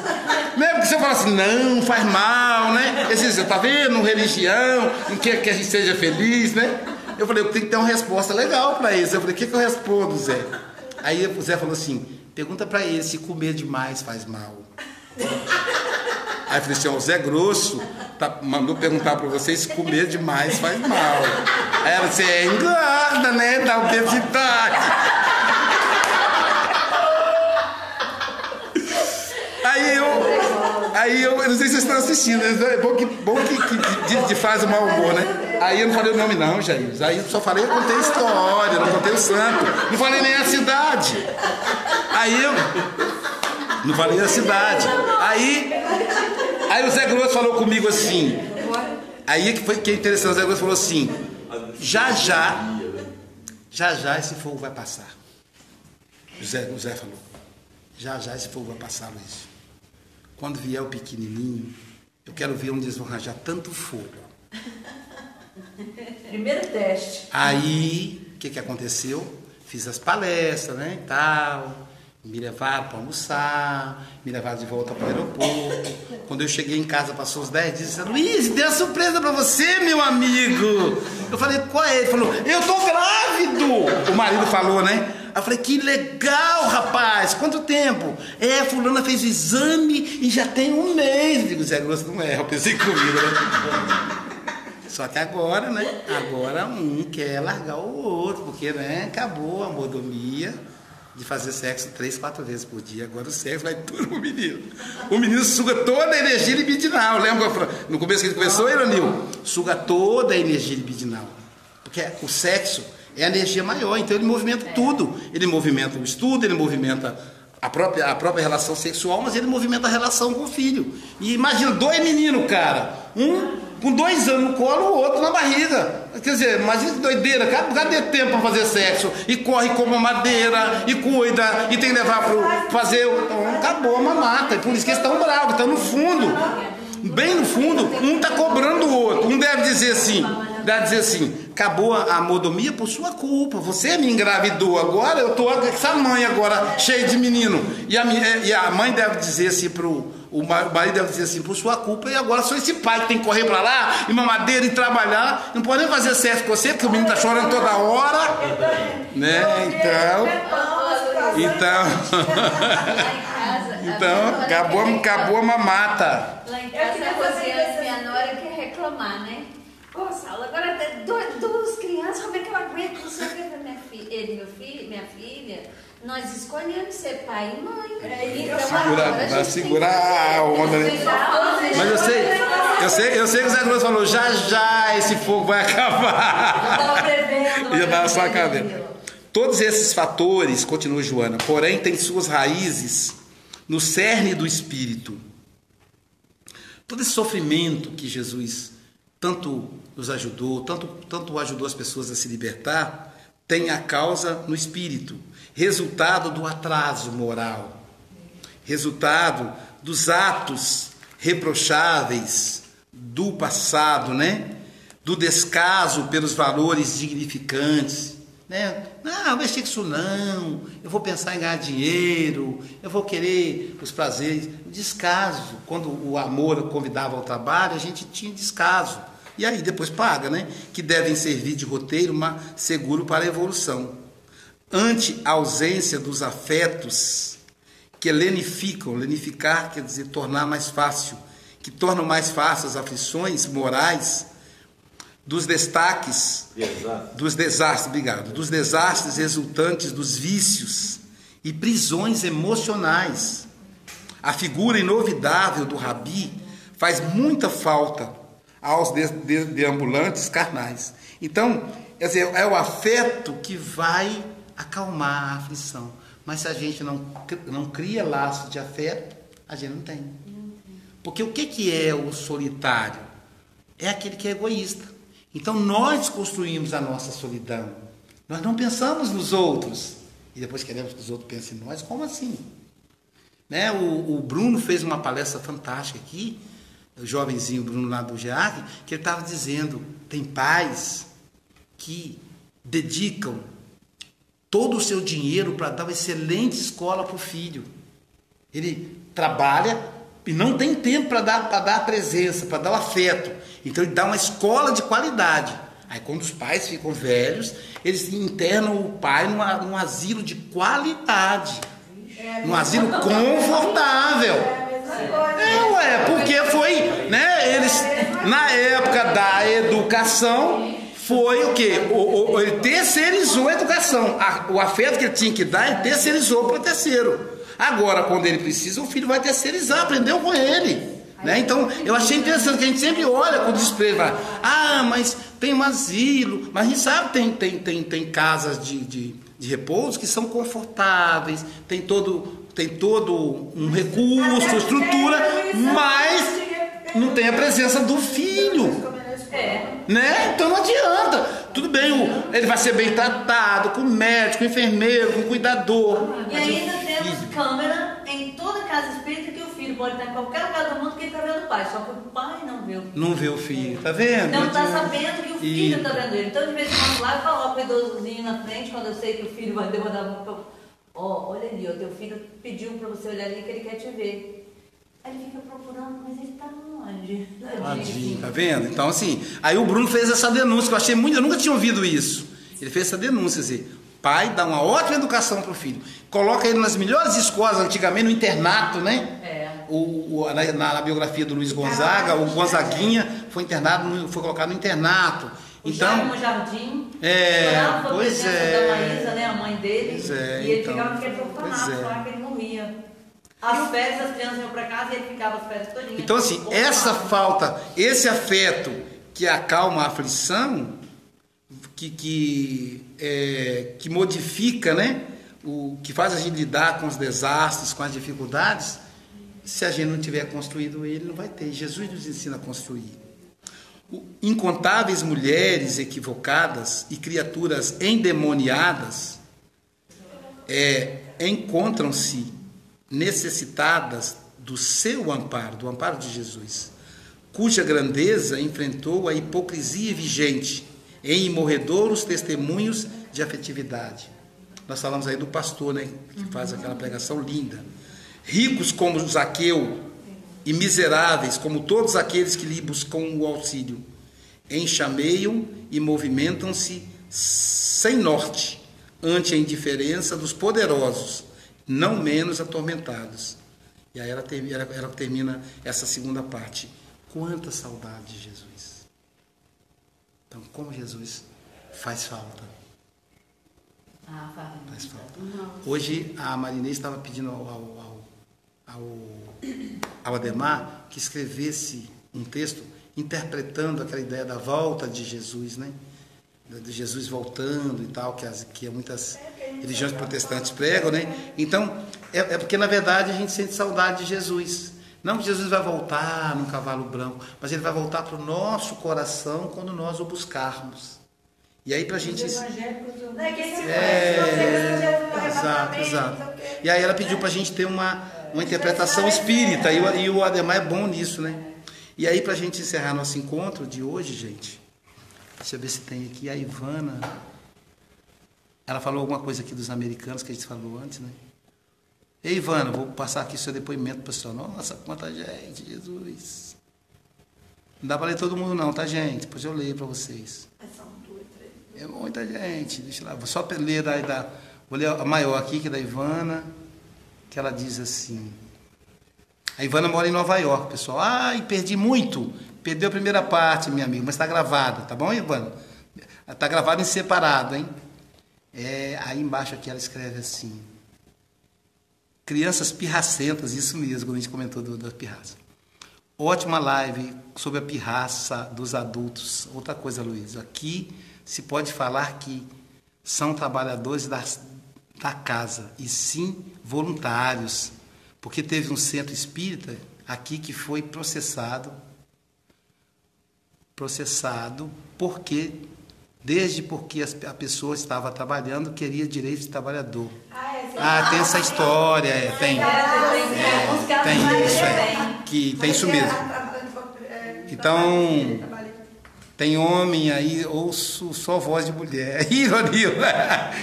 Não é porque você fala assim, não, faz mal, né? Você tá vendo? Religião, não quer que a gente seja feliz, né? Eu falei, eu tenho que ter uma resposta legal pra eles. Eu falei, o que eu respondo, Zé? Aí o Zé falou assim, pergunta pra ele se comer demais faz mal. Aí eu falei assim, o Zé Grosso mandou perguntar pra vocês se comer demais faz mal. Aí ela disse, engorda, né? Dá obesidade. Aí eu não sei se vocês estão assistindo, é bom que faz o mau humor, né? Aí eu não falei o nome não, Jair. Aí eu só falei, eu contei a história, não contei o santo. Não falei nem a cidade. Aí eu... Não falei a cidade. Aí o Zé Grosso falou comigo assim... Aí que é interessante, o Zé Grosso falou assim... Já esse fogo vai passar. O Zé falou... Já esse fogo vai passar, Luiz. Quando vier o pequenininho, eu quero ver onde eles vão arranjar tanto fogo. Primeiro teste. Aí, o que aconteceu? Fiz as palestras, né, e tal. Me levaram para almoçar, me levaram de volta para o aeroporto. Quando eu cheguei em casa, passou uns 10 dias, disse, Luiz, dei uma surpresa para você, meu amigo. Eu falei, qual é? Ele falou, eu tô grávido. O marido falou, né? Aí eu falei, que legal, rapaz, quanto tempo? Fulana fez o exame e já tem 1 mês. Eu digo, Zé Grosso não eu pensei comigo, né? Só que agora, né? Agora um quer largar o outro, porque, né? Acabou a mordomia de fazer sexo 3, 4 vezes por dia. Agora o sexo vai tudo pro menino. O menino suga toda a energia libidinal. Lembra no começo que ele começou, Ironil? Suga toda a energia libidinal. Porque o sexo é a energia maior, então ele movimenta tudo. Ele movimenta o estudo, ele movimenta a própria relação sexual, mas ele movimenta a relação com o filho. E imagina, 2 meninos, cara. Um com 2 anos no colo, o outro na barriga. Quer dizer, imagina que doideira. Cadê tempo para fazer sexo? E corre como madeira, e cuida, e tem que levar para fazer... Então, acabou a mamata. E por isso que eles estão bravos, estão no fundo. Bem no fundo, um está cobrando o outro. Um deve dizer assim, acabou a mordomia por sua culpa. Você me engravidou agora, eu estou com essa mãe agora, cheia de menino. E a mãe deve dizer assim o marido deve dizer assim, por sua culpa, e agora sou esse pai que tem que correr para lá, e mamadeira, e trabalhar, não pode nem fazer sexo com você, porque o menino está chorando toda hora. Né? Então, acabou a mamata. Lá em casa, a Rosiane, minha nora, quer reclamar, né? Ô, Saulo, agora tem 2 crianças, como é que eu aguento? Não sei o que da minha filha. minha filha, nós escolhemos ser pai e mãe. Então, vai segurar a onda, né? Mas eu sei que o Zé Grosso falou, já esse fogo vai acabar. Eu estava prevendo. Ia dar sua cadeira. Todos esses fatores, continua Joana, porém têm suas raízes no cerne do Espírito. Todo esse sofrimento que Jesus tanto nos ajudou, tanto ajudou as pessoas a se libertar, tem a causa no Espírito. Resultado do atraso moral. Resultado dos atos reprocháveis do passado, né? Do descaso pelos valores dignificantes, né? Não, eu mexer com isso não, eu vou pensar em ganhar dinheiro, eu vou querer os prazeres. Descaso, quando o amor convidava ao trabalho, a gente tinha descaso. E aí depois paga, né? Que devem servir de roteiro seguro para a evolução. Ante a ausência dos afetos que lenificar quer dizer tornar mais fácil, que tornam mais fácil as aflições morais, dos desastres resultantes dos vícios e prisões emocionais. A figura inovidável do Rabi faz muita falta aos deambulantes carnais. Então, quer dizer, é o afeto que vai acalmar a aflição. Mas se a gente não cria laço de afeto, a gente não tem. Porque o que é o solitário? É aquele que é egoísta. Então nós construímos a nossa solidão. Nós não pensamos nos outros. E depois queremos que os outros pensem em nós. Como assim? Né? O Bruno fez uma palestra fantástica aqui, o jovenzinho Bruno lá do GEAC, que ele estava dizendo, tem pais que dedicam todo o seu dinheiro para dar uma excelente escola para o filho. Ele trabalha e não tem tempo para dar a presença, para dar o afeto. Então ele dá uma escola de qualidade. Aí quando os pais ficam velhos, eles internam o pai num asilo de qualidade. Num asilo confortável. Porque foi, né? Eles, na época da educação, foi o quê? Ele terceirizou a educação. O afeto que ele tinha que dar, ele terceirizou para o terceiro. Agora, quando ele precisa, o filho vai terceirizar, aprendeu com ele. Né? Então, eu achei interessante que a gente sempre olha com desprezo. Mas tem um asilo. Mas a gente sabe que tem casas de repouso que são confortáveis, tem todo um recurso, estrutura, mas não tem a presença do filho. Né? Então não adianta. Tudo bem, ele vai ser bem tratado, com médico, com enfermeiro, com cuidador. E ainda temos câmera em toda casa espírita que o filho pode estar em qualquer lugar do mundo que ele está vendo o pai, só que o pai não vê o filho. Não vê o filho, tá vendo? Então está sabendo que o filho está vendo ele. Então de vez em quando lá eu coloco o idosozinho na frente, quando eu sei que o filho vai demandar a mão. Olha ali, teu filho pediu para você olhar ali que ele quer te ver. Aí ele fica procurando, mas ele está onde? Tadinho, tá vendo? Então, assim, aí o Bruno fez essa denúncia, que eu achei muito, eu nunca tinha ouvido isso. Ele fez essa denúncia, assim, pai dá uma ótima educação para o filho, coloca ele nas melhores escolas, antigamente no internato, né? Na biografia do Luiz Gonzaga, o Gonzaguinha foi colocado no internato. Então, no jardim, pois é. Da Maísa, né, a mãe dele, e ele ficava naquele orfanato lá que ele morria. As férias, as crianças iam para casa e ele ficava as férias todinhas. Então, assim, essa falta, esse afeto que acalma a aflição, que modifica, né? Que faz a gente lidar com os desastres, com as dificuldades, se a gente não tiver construído ele, não vai ter. Jesus nos ensina a construir. Incontáveis mulheres equivocadas e criaturas endemoniadas encontram-se necessitadas do seu amparo, do amparo de Jesus, cuja grandeza enfrentou a hipocrisia vigente em imorredouros testemunhos de afetividade. Nós falamos aí do pastor, né, que faz aquela pregação linda. Ricos como Zaqueu e miseráveis como todos aqueles que lhe buscam o auxílio, enxameiam e movimentam-se sem norte ante a indiferença dos poderosos, não menos atormentados. E aí ela termina essa segunda parte. Quanta saudade de Jesus. Então, como Jesus faz falta. Faz falta. Hoje a Marinês estava pedindo ao Ademar que escrevesse um texto interpretando aquela ideia da volta de Jesus, né? De Jesus voltando e tal, que muitas religiões protestantes pregam, né? Então, é porque na verdade a gente sente saudade de Jesus. Não que Jesus vai voltar num cavalo branco, mas ele vai voltar para o nosso coração quando nós o buscarmos. E aí pra gente... Exato. E aí ela pediu pra gente ter uma interpretação espírita, e o Ademar é bom nisso, né? E aí pra gente encerrar nosso encontro de hoje, gente, deixa eu ver se tem aqui a Ivana. Ela falou alguma coisa aqui dos americanos que a gente falou antes, né? Ei, Ivana, vou passar aqui seu depoimento, pessoal. Nossa, quanta gente, Jesus. Não dá para ler todo mundo não, tá, gente? Depois eu leio para vocês. É muita gente. Deixa lá, vou só ler vou ler a maior aqui, que é da Ivana, que ela diz assim. A Ivana mora em Nova York, pessoal. Ai, perdi muito. Perdeu a primeira parte, minha amiga, mas está gravada, tá bom, Ivana? Está gravada em separado, hein? Aí embaixo aqui ela escreve assim. Crianças pirracentas, isso mesmo, quando a gente comentou da pirraça. Ótima live sobre a pirraça dos adultos. Outra coisa, Luiz, aqui se pode falar que são trabalhadores da casa, e sim voluntários, porque teve um centro espírita aqui que foi processado porque a pessoa estava trabalhando, queria direito de trabalhador. Tem essa história, tem isso mesmo. Então, tem homem aí, ouço só voz de mulher. Ih, Ronil,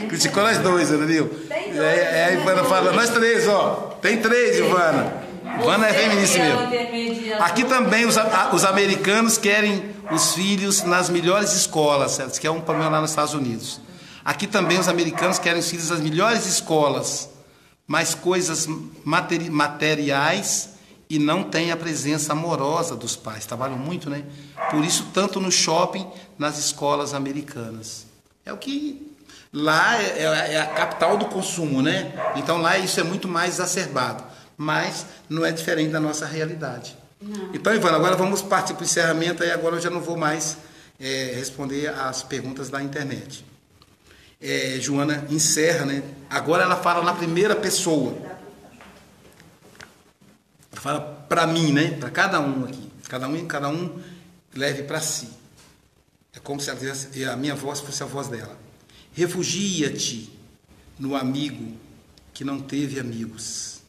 criticou nós dois, Ronil. A Ivana fala, nós três, ó. Tem três, Ivana. Ivana é feminista mesmo. Aqui também os americanos querem os filhos nas melhores escolas, certo? Que é um problema lá nos Estados Unidos. Aqui também os americanos querem os filhos nas melhores escolas, mas coisas materiais, e não tem a presença amorosa dos pais. Trabalham muito, né? Por isso, tanto no shopping, nas escolas americanas. É o que... Lá é a capital do consumo, né? Então lá isso é muito mais exacerbado. Mas não é diferente da nossa realidade. Não. Então, Ivana, agora vamos partir para o encerramento. Aí agora eu já não vou mais responder as perguntas da internet. Joana encerra, né? Agora ela fala na primeira pessoa. Ela fala para mim, né? Para cada um aqui. Cada um leve para si. É como se a minha voz fosse a voz dela. Refugia-te no amigo que não teve amigos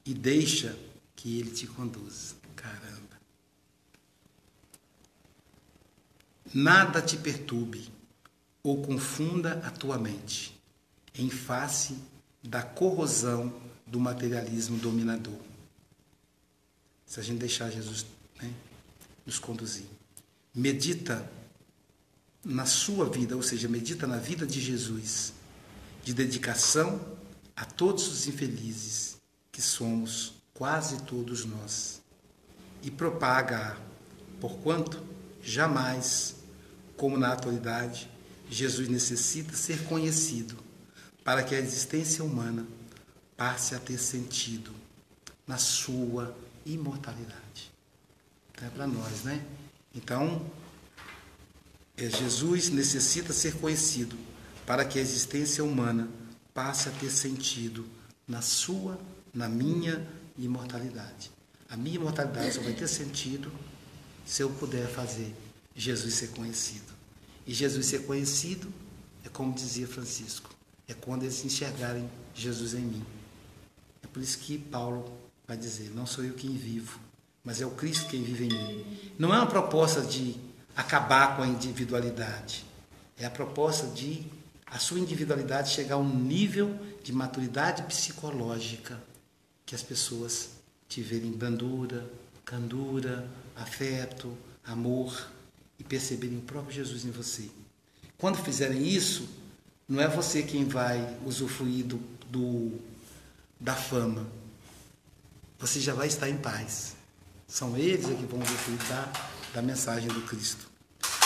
e deixa que ele te conduza. Caramba. Nada te perturbe ou confunda a tua mente em face da corrosão do materialismo dominador. Se a gente deixar Jesus, né, nos conduzir. Medita na sua vida, ou seja, medita na vida de Jesus, de dedicação a todos os infelizes que somos quase todos nós, e propaga-a, porquanto jamais, como na atualidade, Jesus necessita ser conhecido para que a existência humana passe a ter sentido na sua imortalidade. Então é para nós, né? Então, Jesus necessita ser conhecido para que a existência humana passe a ter sentido na minha imortalidade. A minha imortalidade só vai ter sentido se eu puder fazer Jesus ser conhecido. E Jesus ser conhecido é como dizia Francisco, é quando eles enxergarem Jesus em mim. É por isso que Paulo vai dizer, não sou eu quem vivo, mas é o Cristo quem vive em mim. Não é uma proposta de acabar com a individualidade, é a proposta de a sua individualidade chegar a um nível de maturidade psicológica que as pessoas tiverem brandura, candura, afeto, amor e perceberem o próprio Jesus em você. Quando fizerem isso, não é você quem vai usufruir da fama. Você já vai estar em paz. São eles que vão usufruir da mensagem do Cristo.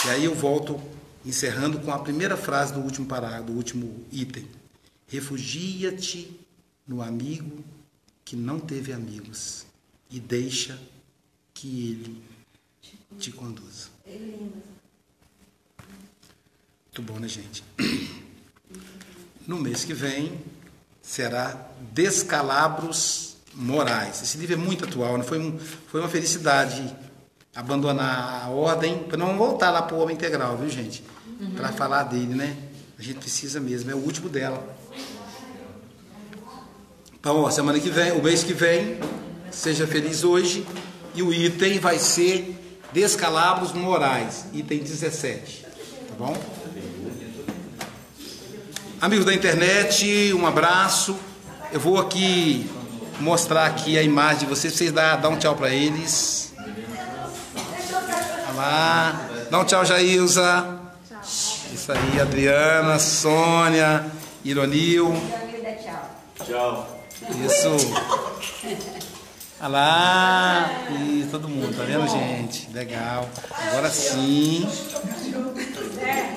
E aí eu volto encerrando com a primeira frase do último parágrafo, do último item. Refugia-te no amigo que não teve amigos e deixa que ele te conduza. Muito bom, né, gente? No mês que vem será Descalabros Morais. Esse livro é muito atual, né? Foi uma felicidade abandonar a ordem para não voltar lá para o Homem Integral, viu, gente? Para falar dele, né? A gente precisa mesmo, é o último dela. Então, ó, semana que vem, o mês que vem, seja feliz hoje, e o item vai ser Descalabros Morais, item 17, tá bom? Amigos da internet, um abraço. Eu vou aqui mostrar aqui a imagem de vocês dá um tchau para eles. Olha lá. Dá um tchau, Jailza. Isso aí, Adriana, Sônia, Ironil. Tchau. Isso. Olha lá. E todo mundo, tá vendo, gente? Legal. Agora sim.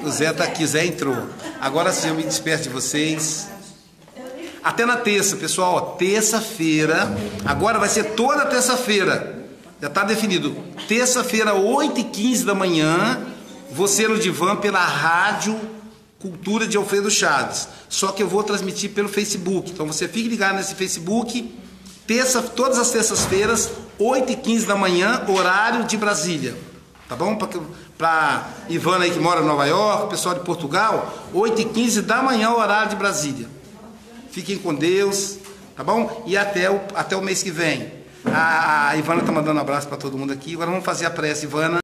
O Zé tá aqui, o Zé entrou. Agora sim eu me despeço de vocês. Até na terça, pessoal. Terça-feira. Agora vai ser toda terça-feira. Já está definido. Terça-feira, 8h15 da manhã. Você no divã pela Rádio Cultura de Alfredo Chaves. Só que eu vou transmitir pelo Facebook. Então você fique ligado nesse Facebook. Todas as terças-feiras, 8h15 da manhã, horário de Brasília. Tá bom? Para Ivana aí que mora em Nova York, pessoal de Portugal, 8h15 da manhã, horário de Brasília. Fiquem com Deus, tá bom? E até o mês que vem. A Ivana tá mandando um abraço para todo mundo aqui. Agora vamos fazer a prece, Ivana.